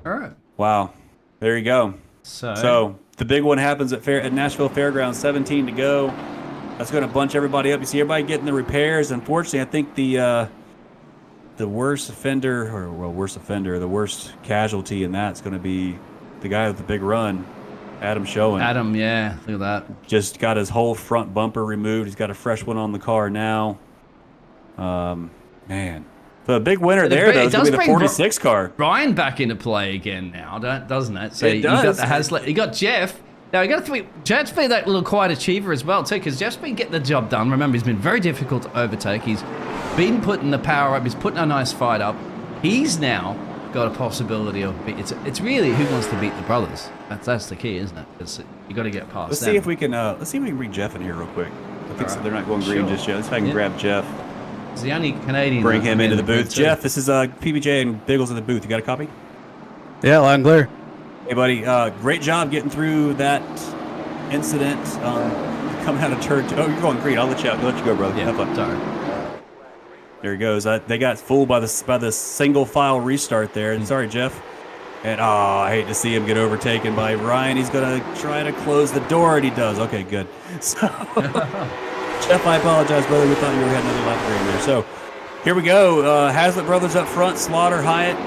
All right. Wow. There you go. So the big one happens at Nashville Fairgrounds. 17 to go. That's going to bunch everybody up. You see everybody getting the repairs. Unfortunately, I think the worst casualty in that's going to be the guy with the big run, Adam Schoen. Adam, yeah, look at that. Just got his whole front bumper removed. He's got a fresh one on the car now. Man. The big winner there, though, is going to be the 46 car. Ryan back into play again now, doesn't it? So it does. You got the Haslett. You got Jeff. Now, you got to think, Jeff's been that little quiet achiever as well, too, because Jeff's been getting the job done. Remember, he's been very difficult to overtake. He's been putting the power up. He's putting a nice fight up. He's now got a possibility of... It's really who wants to beat the brothers. That's the key, isn't it? You got to get past Let's see if we can bring Jeff in here real quick. I think so they're not going green just yet. Let's see if I can grab Jeff. He's the only Canadian. Bring him into the booth. Jeff, this is PBJ and Biggles in the booth. You got a copy? Yeah, loud and clear. Hey, buddy. Great job getting through that incident coming out of turn 2. Oh, you're going green. I'll let you go, brother. Yeah, have fun. Sorry. There he goes. They got fooled by the single file restart there. And sorry, Jeff. And I hate to see him get overtaken by Ryan. He's going to try to close the door, and he does. Okay, good. So, Jeff, I apologize, brother. We thought you were heading another lap green there. So here we go. Haslett brothers up front. Slaughter, Hyatt.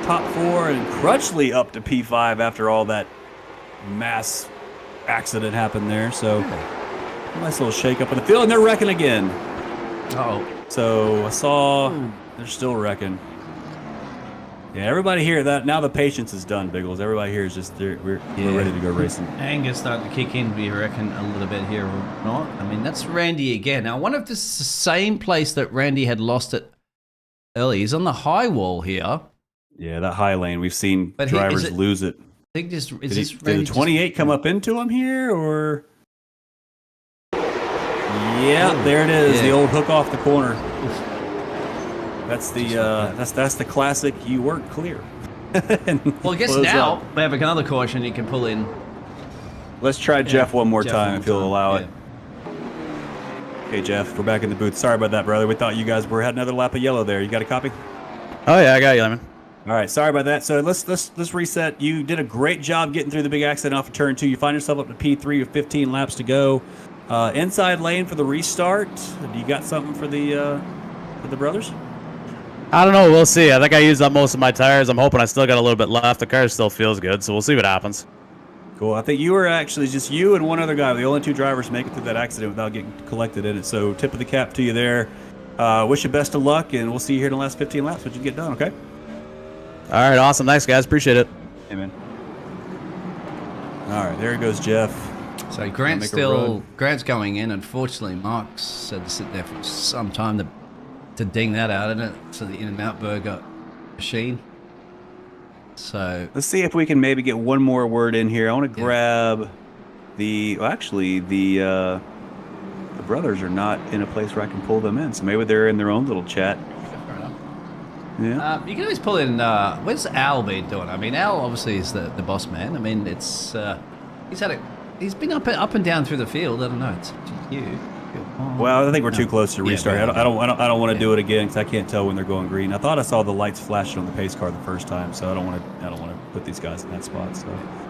top 4, and Crutchley up to P5 after all that mass accident happened there. So nice little shake up in the field, and they're wrecking again. Oh. So I saw they're still wrecking. Yeah, everybody here, that now the patience is done, Biggles. Everybody here is just we're ready to go racing. Anger's starting to kick in, we reckon, a little bit here or not. I mean, that's Randy again. Now, I wonder if this is the same place that Randy had lost it early. He's on the high wall here. Yeah, that high lane. We've seen drivers lose it. I think did the 28 come up into him here, or? Yeah, there it is. The old hook off the corner. That's the that's the classic. You weren't clear. Well, I guess now we have another caution you can pull in. Let's try Jeff one more time if he'll allow it. Okay, Jeff, we're back in the booth. Sorry about that, brother. We thought you guys had another lap of yellow there. You got a copy? Oh yeah, I got you, Lemon. All right, sorry about that. So let's reset. You did a great job getting through the big accident off of turn 2. You find yourself up to P3 with 15 laps to go. Inside lane for the restart. Do you got something for the brothers? I don't know. We'll see. I think I used up most of my tires. I'm hoping I still got a little bit left. The car still feels good, so we'll see what happens. Cool. I think you were actually just you and one other guy, the only 2 drivers to make it through that accident without getting collected in it. So tip of the cap to you there. Wish you best of luck, and we'll see you here in the last 15 laps. What you get done, okay? All right, awesome. Thanks, guys. Appreciate it. Amen. All right, there goes Jeff. So Grant's going in. Unfortunately, Mark said to sit there for some time to ding that out, isn't it? So the In-N-Out Burger machine. So let's see if we can maybe get one more word in here. I want to grab the brothers are not in a place where I can pull them in, so maybe they're in their own little chat. Fair enough. Yeah. You can always pull in. What's Al been doing? I mean, Al obviously is the boss man. I mean, it's he's been up and down through the field. I don't know. It's up to you. Well, I think we're too close to restart. I don't want to do it again because I can't tell when they're going green. I thought I saw the lights flashing on the pace car the first time, so I don't want to put these guys in that spot. So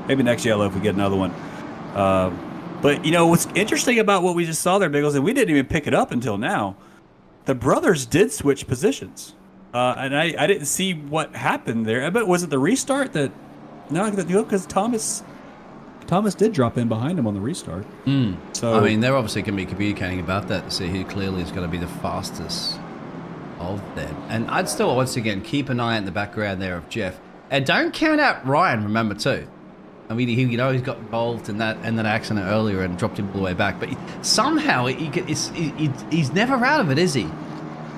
maybe next yellow if we get another one. But you know what's interesting about what we just saw there, Biggles, and we didn't even pick it up until now. The brothers did switch positions, and I didn't see what happened there. But was it the restart that? No, because Thomas did drop in behind him on the restart. So I mean, they're obviously going to be communicating about that to see who clearly is going to be the fastest of them. And I'd still, once again, keep an eye in the background there of Jeff. And don't count out Ryan, remember, too. I mean, he's got involved in that accident earlier and dropped him all the way back. But somehow he's never out of it, is he?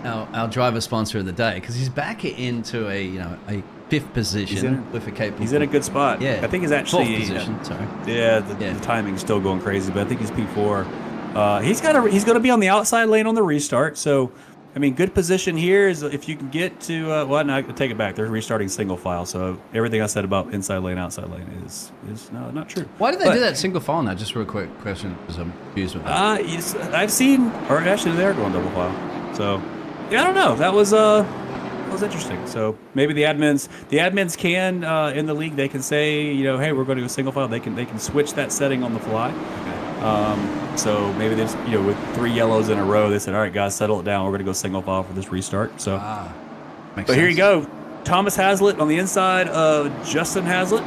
Our driver sponsor of the day, because he's back into a 5th position with a capable. He's in a good spot. Yeah, I think he's actually 4th position. Sorry. Yeah, the timing's still going crazy, but I think he's P4. He's going to be on the outside lane on the restart. So, I mean, good position here is if you can get to. Well, no, I take it back. They're restarting single file, so everything I said about inside lane, outside lane is not true. Why did they do that single file now? Just real quick question, because I'm confused with that. I've seen, or actually they're going double file. So, yeah, I don't know. That was interesting. So maybe the admins can in the league, they can say, hey, we're going to go single file. They can switch that setting on the fly. Okay. So maybe they just, with 3 yellows in a row, they said, all right, guys, settle it down. We're going to go single file for this restart. So, but here you go. Thomas Hazlitt on the inside of Justin Hazlitt.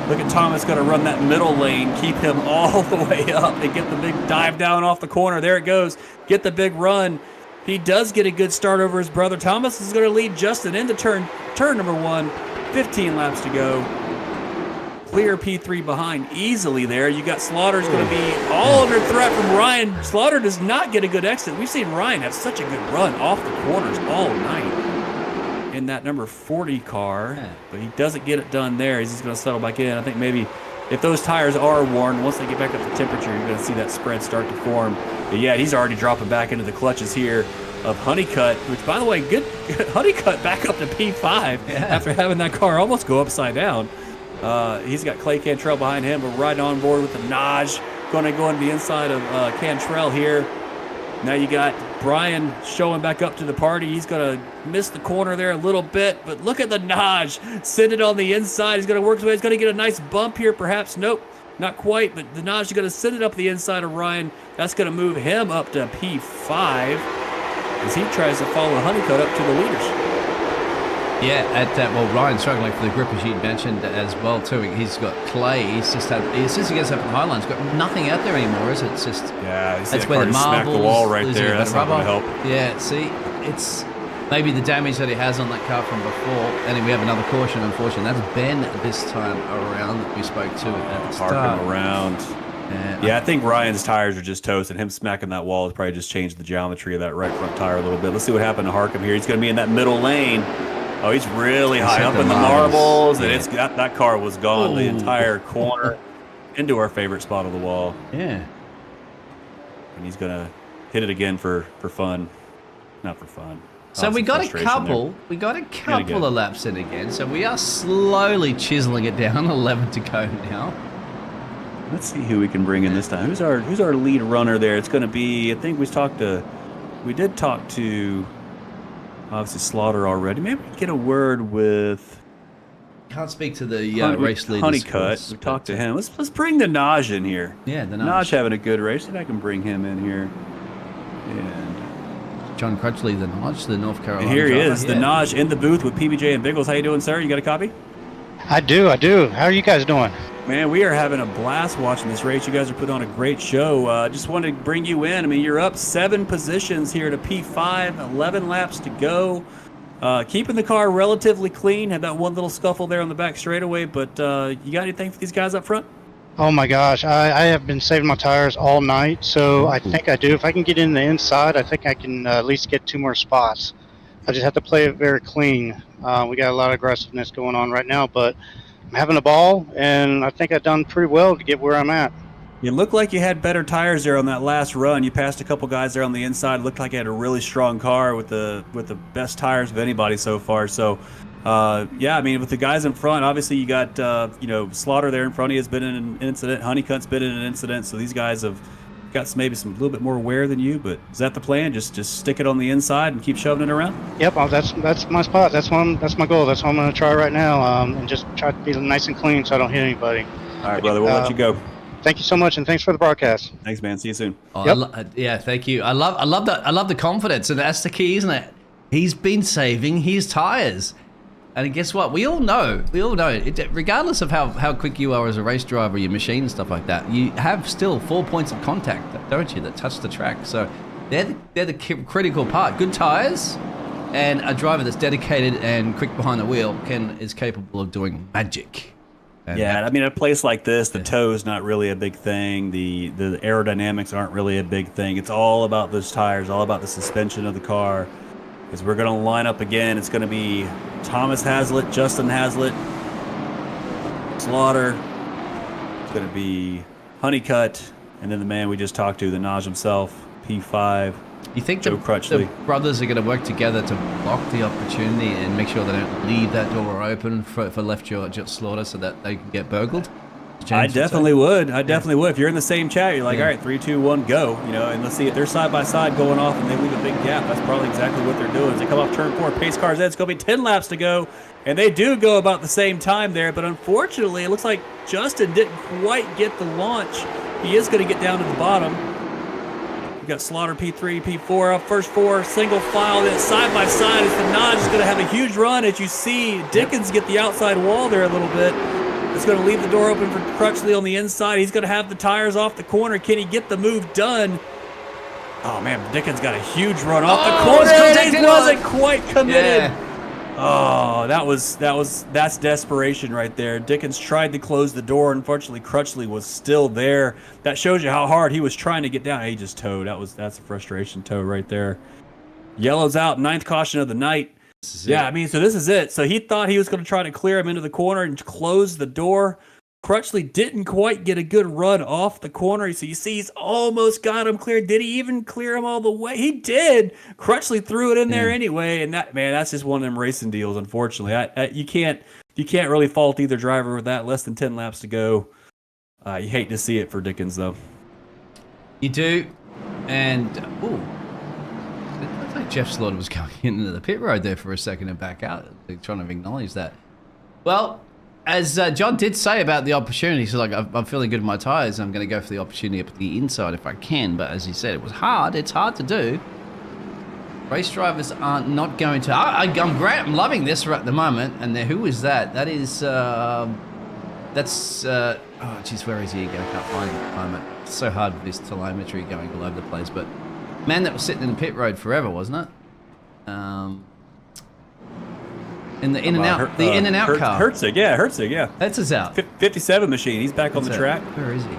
Look at Thomas going to run that middle lane, keep him all the way up and get the big dive down off the corner. There it goes. Get the big run. He does get a good start over his brother. Thomas is going to lead Justin into turn number 1. 15 laps to go. Clear P3 behind easily there. You got Slaughter's going to be all under threat from Ryan. Slaughter does not get a good exit. We've seen Ryan have such a good run off the corners all night in that number 40 car, but he doesn't get it done there. He's just going to settle back in. I think maybe if those tires are worn, once they get back up to temperature, you're going to see that spread start to form. But yeah, he's already dropping back into the clutches here of Honeycutt, which, by the way, good Honeycutt back up to P5 after having that car almost go upside down. He's got Clay Cantrell behind him, but right on board with the Naj. Going to go into the inside of Cantrell here. Now you got Brian showing back up to the party. He's going to miss the corner there a little bit, but look at the Naj. Send it on the inside. He's going to work his way. He's going to get a nice bump here, perhaps. Nope, not quite, but the Naj is going to send it up the inside of Ryan. That's going to move him up to P5 as he tries to follow Honeycutt up to the leaders. Yeah, well, Ryan's struggling for the grip, as you mentioned as well too. He's got clay. He's just had. Since he gets up at the Highline, he's got nothing out there anymore, is it? It's just that's where the marbles. Smack the wall right there. That's not going to help. Yeah, see, it's maybe the damage that he has on that car from before. And then we have another caution. Unfortunately, that's Ben this time around that we spoke to at the start. Parking around. Yeah, I think Ryan's tires are just toast, and him smacking that wall has probably just changed the geometry of that right front tire a little bit. Let's see what happened to Harkham here. He's going to be in that middle lane. Oh, he's really high up in the marbles, and it's got that car was gone the entire corner into our favorite spot of the wall. Yeah. And he's gonna hit it again for fun, not for fun. So we got a couple of laps in again. So we are slowly chiseling it down. 11 to go now. Let's see who we can bring in this time. Who's our lead runner there? It's going to be. I think we did talk to. Obviously, Slaughter already. Maybe we get a word with. Can't speak to the race leaders. Honeycutt. We talked to him. Let's bring the Naj in here. Yeah, the Naj. Naj having a good race, and I can bring him in here. And John Crutchley, the Naj, the North Carolina. And here he is, the Naj in the booth with PBJ and Biggles. How you doing, sir? You got a copy? I do. How are you guys doing? Man, we are having a blast watching this race. You guys are putting on a great show. Just wanted to bring you in. I mean, you're up 7 positions here to P5, 11 laps to go. Keeping the car relatively clean. Had that one little scuffle there on the back straightaway, but you got anything for these guys up front? Oh my gosh, I have been saving my tires all night, so I think I do. If I can get in the inside, I think I can at least get 2 more spots. I just have to play it very clean. We got a lot of aggressiveness going on right now, but I'm having a ball, and I think I've done pretty well to get where I'm at. You look like you had better tires there on that last run. You passed a couple guys there on the inside. Looked like you had a really strong car with the best tires of anybody so far. So, yeah, I mean, with the guys in front, obviously you got Slaughter there in front. He has been in an incident. Honeycutt's been in an incident. So these guys have got maybe some a little bit more wear than you. But is that the plan? Just stick it on the inside and keep shoving it around? Yep, that's my spot. That's my goal. That's what I'm going to try right now, and just try to be nice and clean so I don't hit anybody. All right, brother. We'll let you go. Thank you so much, and thanks for the broadcast. Thanks, man. See you soon. Oh, yep. Yeah, thank you. I love that. I love the confidence, and that's the key, isn't it? He's been saving his tires, and guess what? We all know. Regardless of how quick you are as a race driver, your machine and stuff like that, you have still 4 points of contact, don't you? That touch the track. So they're the critical part. Good tires, and a driver that's dedicated and quick behind the wheel is capable of doing magic. Yeah, I mean, a place like this, the toe's not really a big thing. The aerodynamics aren't really a big thing. It's all about those tires, all about the suspension of the car. Because we're going to line up again. It's going to be Thomas Hazlitt, Justin Hazlitt, Slaughter. It's going to be Honeycutt, and then the man we just talked to, the Naj himself, P5. You think Joe Crutchley. The brothers are going to work together to block the opportunity and make sure they don't leave that door open for left Slaughter so that they can get burgled? I definitely would. If you're in the same chat, you're like, all right, 3, 2, 1, go. And let's see if they're side by side going off and they leave a big gap. That's probably exactly what they're doing. As they come off turn 4, pace cars in. It's going to be 10 laps to go, and they do go about the same time there. But unfortunately, it looks like Justin didn't quite get the launch. He is going to get down to the bottom. We got Slaughter P3, P4 up, first 4, single file, then side by side as the Naj is going to have a huge run. As you see, Dickens get the outside wall there a little bit. It's going to leave the door open for Crutchley on the inside. He's going to have the tires off the corner. Can he get the move done? Oh man, Dickens got a huge run off the corner. He wasn't quite committed. Yeah. Oh, that's desperation right there. Dickens tried to close the door. Unfortunately, Crutchley was still there. That shows you how hard he was trying to get down. He just towed. That's a frustration tow right there. Yellow's out, 9th caution of the night. Yeah, I mean, so this is it. So he thought he was going to try to clear him into the corner and close the door. Crutchley didn't quite get a good run off the corner. So you see he's almost got him cleared. Did he even clear him all the way? He did. Crutchley threw it in there anyway. And that's just one of them racing deals, unfortunately. You can't really fault either driver with that. Less than 10 laps to go. You hate to see it for Dickens, though. You do. And, Jeff Slaughter was going into the pit road there for a second and back out. They're trying to acknowledge that. Well, as John did say about the opportunity, so like I'm feeling good with my tires. I'm going to go for the opportunity up at the inside if I can. But as he said, it was hard. It's hard to do. Race drivers are not going to. I'm great. I'm loving this right at the moment. And who is that? That is. That's. Oh, jeez, where is he again? I can't find him at the moment. It's so hard with this telemetry going all over the place. But man, that was sitting in the pit road forever, wasn't it? In the in and out, the in and out car. Herzig, yeah, Herzig, yeah. That's his out. 57 machine. He's back on the track. Where is he?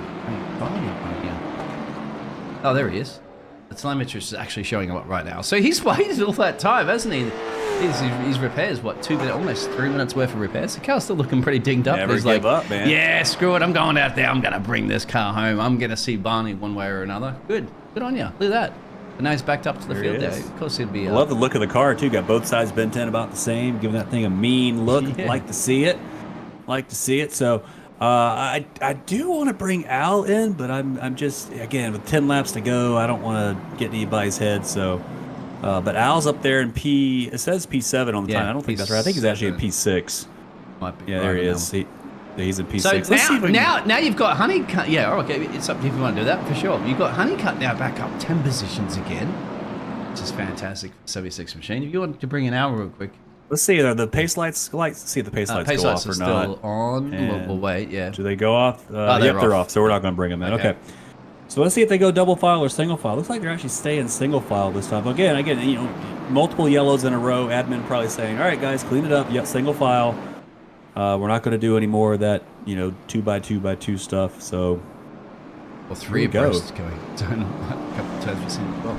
Oh, there he is. The telemetry is actually showing him up right now. So he's waited all that time, hasn't he? His repairs, what, 2 minutes, almost 3 minutes worth of repairs. The car's still looking pretty dinged up. Never He's give like, up, man. yeah, screw it. I'm going out there. I'm going to bring this car home. I'm going to see Barney one way or another. Good on you. Look at that. But now he's backed up to the field there. Of course, he'd be. I love the look of the car too. Got both sides bent in about the same, giving that thing a mean look. Yeah. Like to see it. So I do want to bring Al in, but I'm just, again, with 10 laps to go, I don't want to get in anybody's head. So, but Al's up there in P. It says P7 on the time. I don't think that's right. I think he's actually in P6. Might be. Yeah, there he is. He's in P6. So now you've got Honeycutt. Yeah, okay, it's up to you if you want to do that for sure. You've got Honeycutt now back up 10 positions again, which is fantastic for 76 machine. If you want to bring in Al real quick. Let's see. Are the pace lights? Let's see if the pace lights go off or not. Still on. We'll wait. Yeah. Do they go off? They're off. So we're not going to bring them in. Okay. So let's see if they go double file or single file. Looks like they're actually staying single file this time. Again, multiple yellows in a row. Admin probably saying, "All right, guys, clean it up. Yep, single file. We're not going to do any more of that, 2x2x2 stuff." So, well, 3 abreast going down a couple of times we've seen as well.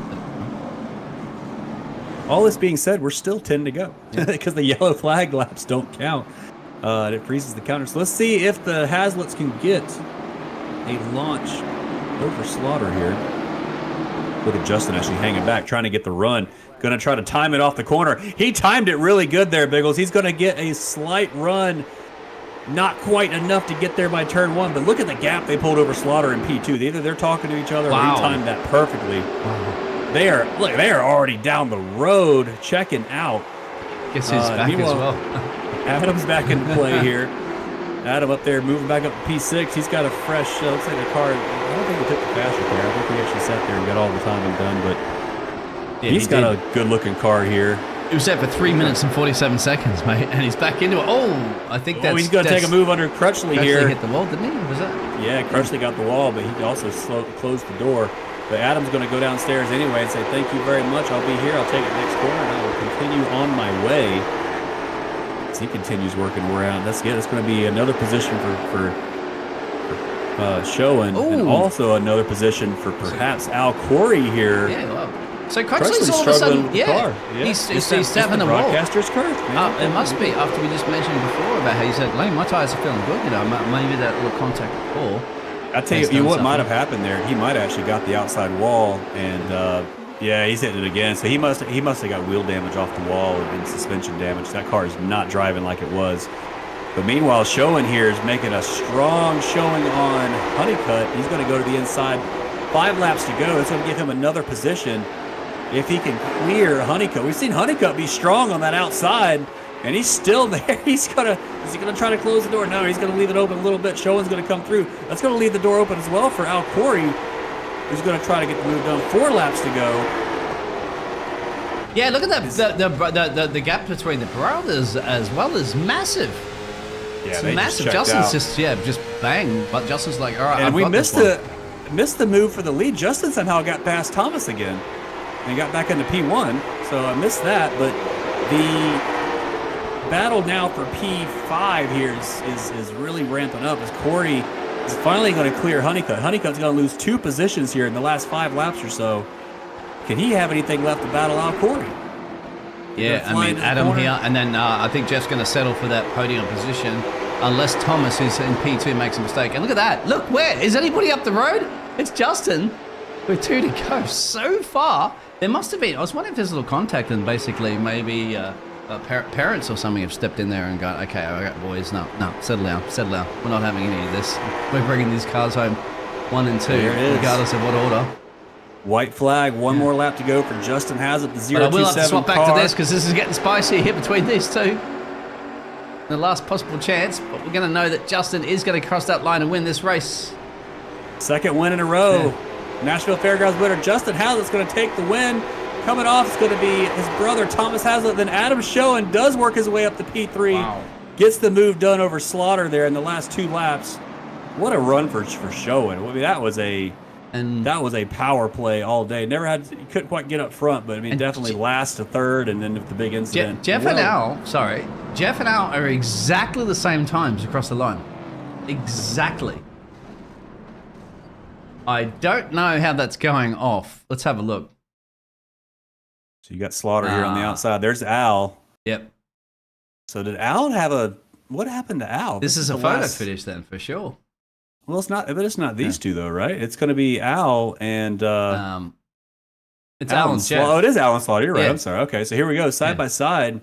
All this being said, we're still 10 to go because the yellow flag laps don't count. And it freezes the counter. So let's see if the Haslets can get a launch over Slaughter here. Look at Justin actually hanging back, trying to get the run. Going to try to time it off the corner. He timed it really good there, Biggles. He's going to get a slight run. Not quite enough to get there by turn 1, but look at the gap they pulled over Slaughter in P2. Either they're talking to each other or he timed that perfectly. Wow. They are already down the road checking out. Guess he's back as well. Adam's back into play here. Adam up there moving back up to P6. He's got a fresh, looks like the car, I don't think he took the fast repair. I think he actually sat there and got all the timing done, but yeah, he's got a good-looking car here. He was set for 3 minutes and 47 seconds, mate, and he's back into it. Oh, I think that's... he's going to take a move under Crutchley here. Crutchley hit the wall, didn't he? Was that? Yeah, Crutchley got the wall, but he also closed the door. But Adam's going to go downstairs anyway and say, "Thank you very much. I'll be here. I'll take it next corner, and I will continue on my way." As he continues working around. That's good. It's going to be another position for Schoen, and also another position for perhaps Al Corey here. Yeah, well. So Crutchley's all of a sudden, he's tapping the wall. Broadcaster's curse, man. It must be, after we just mentioned before about how he said, "Lane, my tyres are feeling good, maybe that little contact before." I tell you what might have happened there. He might have actually got the outside wall, and he's hitting it again. So he must have got wheel damage off the wall and suspension damage. That car is not driving like it was. But meanwhile, Schoen here is making a strong showing on Honeycutt. He's going to go to the inside. 5 laps to go. It's going to give him another position if he can clear Honeycutt. We've seen Honeycutt be strong on that outside, and he's still there. Is he going to try to close the door? No, he's going to leave it open a little bit. Schoen's going to come through. That's going to leave the door open as well for Al Corey, who's going to try to get the move done. 4 laps to go. Yeah, look at that. The gap between the brothers as well is massive. Yeah, it's massive. Justin's just bang. But Justin's like, all right. And we missed the move for the lead. Justin somehow got past Thomas again and got back into P1. So I missed that. But the battle now for P5 here is really ramping up as Corey is finally going to clear Honeycutt. Honeycutt's going to lose 2 positions here in the last 5 laps or so. Can he have anything left to battle out Corey? Yeah, I mean, Adam here, and then I think Jeff's going to settle for that podium position unless Thomas, who's in P2, makes a mistake. And look at that. Look, where? Is anybody up the road? It's Justin with 2 to go. So far, there must have been, I was wondering if there's a little contact and basically maybe parents or something have stepped in there and gone, okay, all right, boys, no, settle down. We're not having any of this. We're bringing these cars home 1 and 2, regardless of what order. White flag, 1 more lap to go for Justin Haslett, the 027 car. I will have to swap back to this because this is getting spicy here between these two. The last possible chance, but we're going to know that Justin is going to cross that line and win this race. 2nd win in a row. Yeah. Nashville Fairgrounds winner Justin Haslett's going to take the win. Coming off is going to be his brother Thomas Hazlitt. Then Adam Schoen does work his way up to P3. Wow. Gets the move done over Slaughter there in the last 2 laps. What a run for Schoen. I mean, that was a power play all day. He couldn't quite get up front, but I mean, definitely last to third, and then with the big incident. Jeff and Al are exactly the same times across the line. Exactly. I don't know how that's going off. Let's have a look. So you got Slaughter here on the outside. There's Al. Yep. So did Al what happened to Al? This is a photo finish then, for sure. Well, it's not these two though, right? It's going to be Al and it's Al and Jeff. Oh, it is Al and Slaughter. You're right. Yeah. I'm sorry. Okay, so here we go, side by side.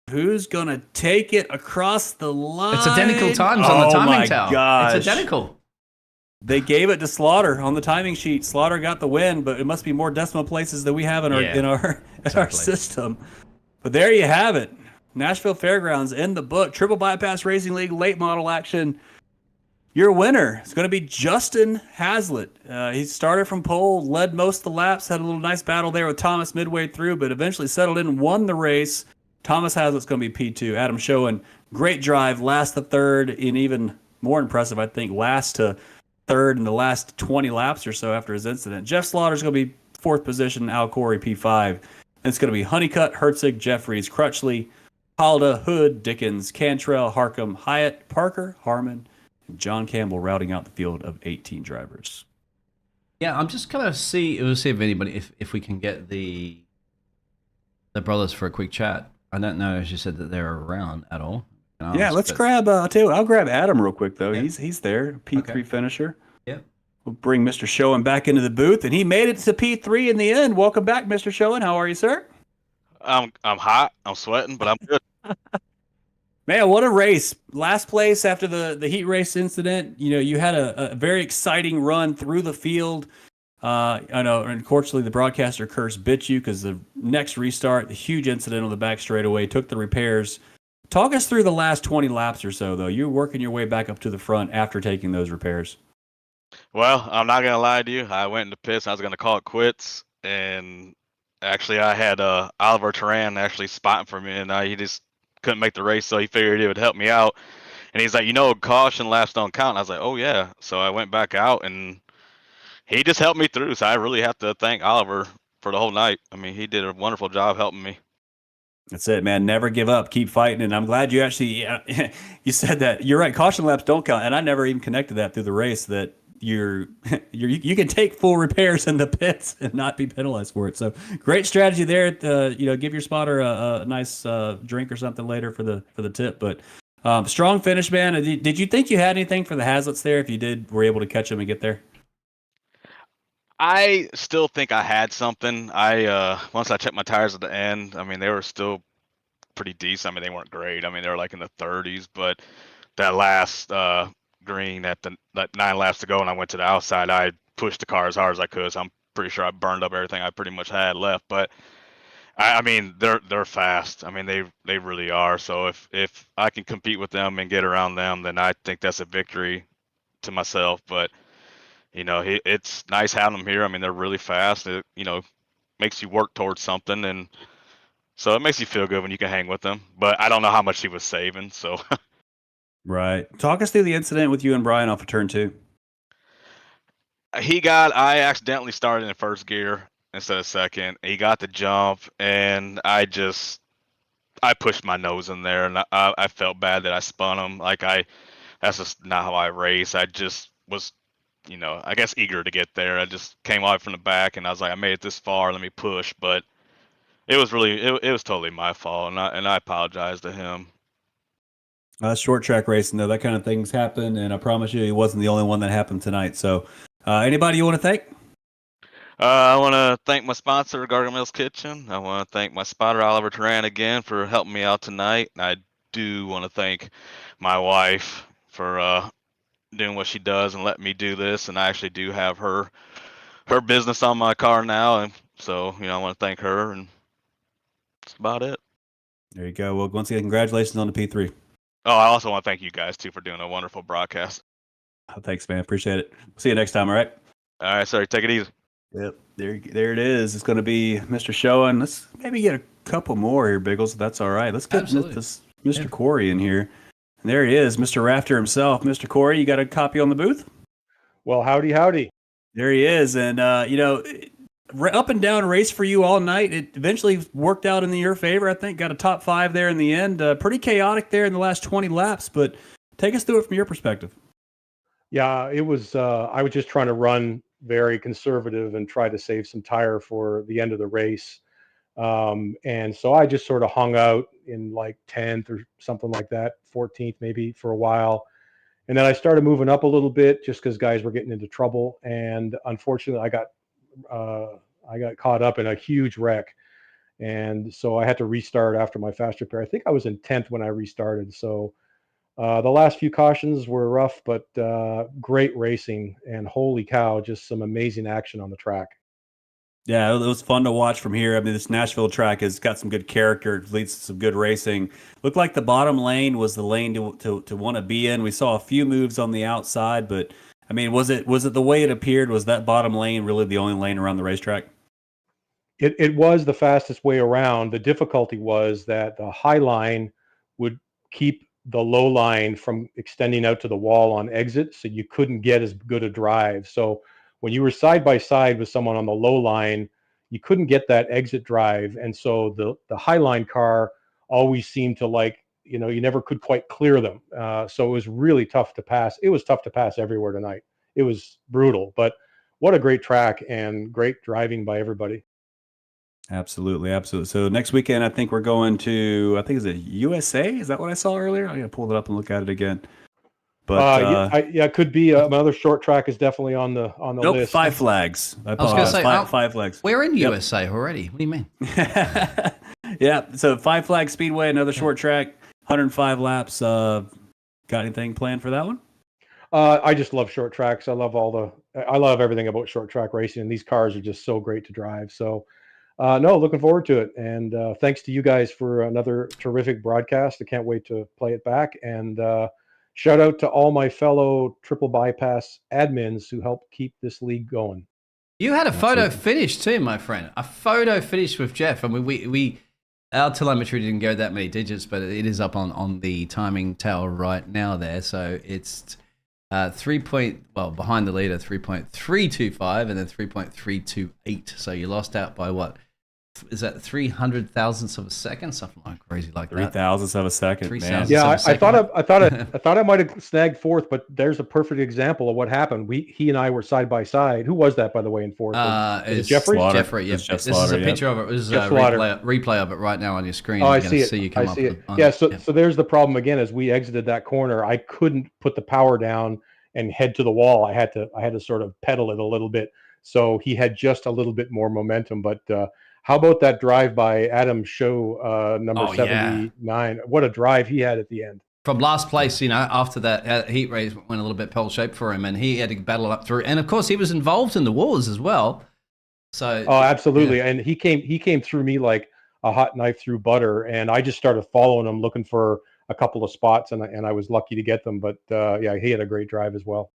Who's going to take it across the line? It's identical times on the timing tower. Gosh. It's identical. They gave it to Slaughter on the timing sheet. Slaughter got the win, but it must be more decimal places than we have in our system. But there you have it. Nashville Fairgrounds in the book. Triple Bypass Racing League late model action. Your winner is going to be Justin Hazlitt. He started from pole, led most of the laps, had a little nice battle there with Thomas midway through, but eventually settled in and won the race. Thomas Hazlitt's going to be P2. Adam Schoen, great drive, last to third, and even more impressive, I think, last to third in the last 20 laps or so after his incident. Jeff Slaughter's going to be 4th position, Al Corey P5. And it's going to be Honeycutt, Herzig, Jeffries, Crutchley, Halda, Hood, Dickens, Cantrell, Harcum, Hyatt, Parker, Harmon, and John Campbell routing out the field of 18 drivers. Yeah, I'm just gonna see if anybody, if we can get the brothers for a quick chat. I don't know, as you said, that they're around at all. Yeah, let's grab. I'll tell you what, I'll grab Adam real quick though. Yeah. He's there, P3 finisher. Yep. We'll bring Mr. Schoen back into the booth, and he made it to P3 in the end. Welcome back, Mr. Schoen. How are you, sir? I'm hot. I'm sweating, but I'm good. Man, what a race. Last place after the heat race incident. You know, you had a very exciting run through the field. I know, unfortunately, the broadcaster curse bit you because the next restart, the huge incident on the back straightaway, took the repairs. Talk us through the last 20 laps or so, though. You're working your way back up to the front after taking those repairs. Well, I'm not going to lie to you. I went into pits. I was going to call it quits. And actually, I had Oliver Turan actually spotting for me, and he just couldn't make the race, so he figured it would help me out. And he's like, caution laps don't count. And I was like, oh, yeah. So I went back out, and he just helped me through. So I really have to thank Oliver for the whole night. I mean, he did a wonderful job helping me. That's it, man. Never give up. Keep fighting. And I'm glad you actually you said that. You're right. Caution laps don't count. And I never even connected that through the race that you can take full repairs in the pits and not be penalized for it. So great strategy there. Give your spotter a nice drink or something later for the tip. But strong finish, man. Did you think you had anything for the Haslets there? If you did, were able to catch them and get there? I still think I had something. Once I checked my tires at the end, I mean, they were still pretty decent. I mean, they weren't great. I mean, they were like in the 30s, but that last green at that 9 laps to go, and I went to the outside, I pushed the car as hard as I could. So I'm pretty sure I burned up everything I pretty much had left. But I mean, they're fast. I mean, they really are. So if I can compete with them and get around them, then I think that's a victory to myself. But it's nice having them here. I mean, they're really fast. It, makes you work towards something. And so it makes you feel good when you can hang with them. But I don't know how much he was saving. So. Right. Talk us through the incident with you and Brian off of turn 2. I accidentally started in first gear instead of second. He got the jump, and I pushed my nose in there, and I felt bad that I spun him. That's just not how I race. I just was, I guess eager to get there. I just came off from the back, and I was like, I made it this far, let me push. But it was really, it was totally my fault, and I apologize to him. Short track racing, though, that kind of things happen, and I promise you, he wasn't the only one that happened tonight. So, anybody you want to thank? I want to thank my sponsor, Gargamil's Kitchen. I want to thank my spotter, Oliver Turan, again for helping me out tonight. And I do want to thank my wife for doing what she does and letting me do this. And I actually do have her business on my car now, and so I want to thank her, and that's about it. There you go. Well, once again, congratulations on the P3. Oh, I also want to thank you guys too for doing a wonderful broadcast. Thanks, man. Appreciate it. See you next time. All right. All right, sorry. Take it easy. Yep, there it is. It's going to be Mr. Showen. Let's maybe get a couple more here, Biggles, if that's all right. Let's get this Mr. Corey in here. And there he is, Mr. Rafter himself. Mr. Corey, you got a copy on the booth? Well, howdy. There he is. And, up and down race for you all night. It eventually worked out in your favor, I think. Got a top 5 there in the end. Pretty chaotic there in the last 20 laps, but take us through it from your perspective. Yeah, it was. I was just trying to run very conservative and try to save some tire for the end of the race. And so I just sort of hung out in like 10th or something like that, 14th maybe for a while. And then I started moving up a little bit just because guys were getting into trouble. And unfortunately, I got caught up in a huge wreck. And so I had to restart after my fast repair. I think I was in 10th when I restarted. So the last few cautions were rough, but great racing. And holy cow, just some amazing action on the track. Yeah, it was fun to watch from here. I mean, this Nashville track has got some good character, leads to some good racing. Looked like the bottom lane was the lane to want to be in. We saw a few moves on the outside, but I mean, was it the way it appeared? Was that bottom lane really the only lane around the racetrack? It was the fastest way around. The difficulty was that the high line would keep the low line from extending out to the wall on exit, so you couldn't get as good a drive. So when you were side by side with someone on the low line, you couldn't get that exit drive. And so the high line car always seemed to you never could quite clear them. So it was really tough to pass. It was tough to pass everywhere tonight. It was brutal, but what a great track and great driving by everybody. Absolutely. So next weekend, I think we're going to, is it USA? Is that what I saw earlier? I got to pull it up and look at it again. But it could be another short track is definitely on the list. Five Flags. I was going to say five Flags. We're in USA already. What do you mean? Yeah. So Five Flags Speedway, another short track, 105 laps. Got anything planned for that one? I just love short tracks. I love everything about short track racing, and these cars are just so great to drive. So, looking forward to it. And thanks to you guys for another terrific broadcast. I can't wait to play it back. And shout out to all my fellow triple bypass admins who helped keep this league going. You had a photo finish too, my friend. A photo finish with Jeff. I mean, our telemetry didn't go that many digits, but it is up on the timing tower right now there. So it's behind the leader, 3.325 and then 3.328. So you lost out by what? Is that 300 thousandths of a second? Something like crazy like that. 3,000ths of a second. Man. Yeah, I thought I might have snagged fourth, but there's a perfect example of what happened. He and I were side by side. Who was that, by the way, in fourth? It's Jeffrey. Jeffrey. Yeah. This is a picture of it. This is a replay of it right now on your screen. Oh, I see it. So there's the problem again. As we exited that corner, I couldn't put the power down and head to the wall. I had to sort of pedal it a little bit. So he had just a little bit more momentum, but. How about that drive by Adam Show, number 79? Yeah. What a drive he had at the end. From last place, after that heat race went a little bit pear-shaped for him, and he had to battle up through. And of course, he was involved in the wars as well. So. Oh, absolutely. Yeah. And he came through me like a hot knife through butter, and I just started following him, looking for a couple of spots, and I was lucky to get them. But he had a great drive as well.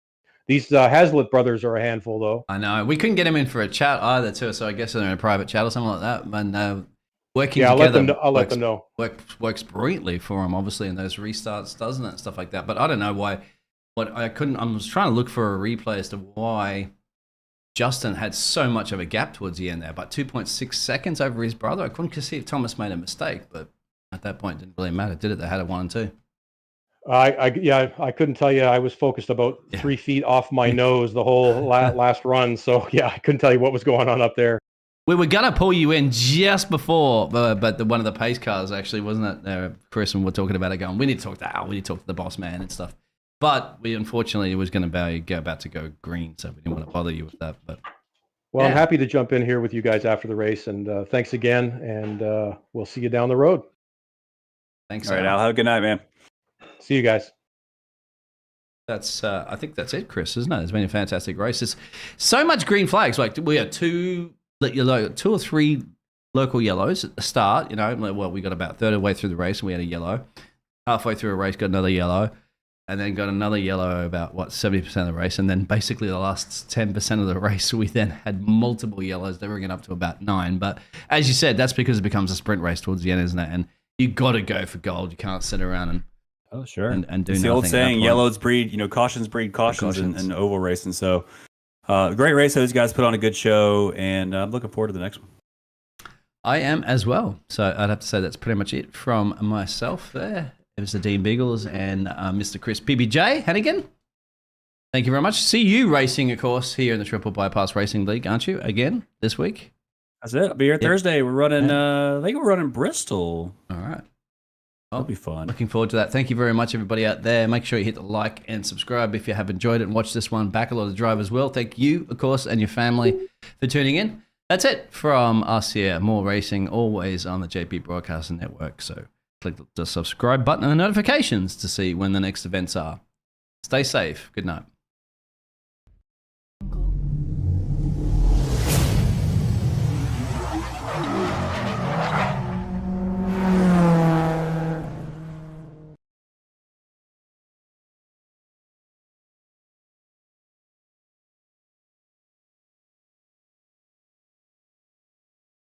These Hazlitt brothers are a handful, though. I know. We couldn't get him in for a chat either, too. So I guess they're in a private chat or something like that. And working together, I'll let them know. Works brilliantly for him, obviously, in those restarts, doesn't it? Stuff like that. But I don't know why. I was trying to look for a replay as to why Justin had so much of a gap towards the end there, about 2.6 seconds over his brother. I couldn't see if Thomas made a mistake, but at that point, it didn't really matter, did it? They had a 1 and 2. I couldn't tell you. I was focused about 3 feet off my nose the whole last run. So, I couldn't tell you what was going on up there. We were going to pull you in just before, but one of the pace cars actually, wasn't it? Chris and we're talking about it going, we need to talk to Al, we need to talk to the boss man and stuff. But we unfortunately, it was going to about to go green, so we didn't want to bother you with that. But I'm happy to jump in here with you guys after the race. And thanks again. And we'll see you down the road. Thanks. All right, Al. Have a good night, man. See you guys. I think that's it, Chris, isn't it? It's been a fantastic race. There's so much green flags. Like we had 2 or 3 local yellows at the start. We got about a third of the way through the race and we had a yellow. Halfway through a race, got another yellow. and then got another yellow about 70% of the race, and then basically the last 10% of the race we then had multiple yellows that were getting up to about 9. But as you said, that's because it becomes a sprint race towards the end, isn't it? And you got to go for gold. You can't sit around and oh sure and do it's nothing. the old saying, at yellows breed, cautions breed cautions in oval racing. So great race. Those guys put on a good show, and I'm looking forward to the next one. I am as well. So I'd have to say that's pretty much it from myself there. It was the Dean Biggles and Mr. Chris PBJ Hannigan. Thank you very much. See you racing, of course, here in the Triple Bypass Racing League, aren't you? Again this week. That's it. I'll be here Thursday. We're running. I think we're running Bristol. All right. That'll be fun. Looking forward to that. Thank you very much, everybody out there. Make sure you hit the like and subscribe if you have enjoyed it and watch this one back. A lot of drivers will. Thank you, of course, and your family for tuning in. That's it from us here. More racing always on the JP Broadcasting Network. So click the subscribe button and the notifications to see when the next events are. Stay safe. Good night.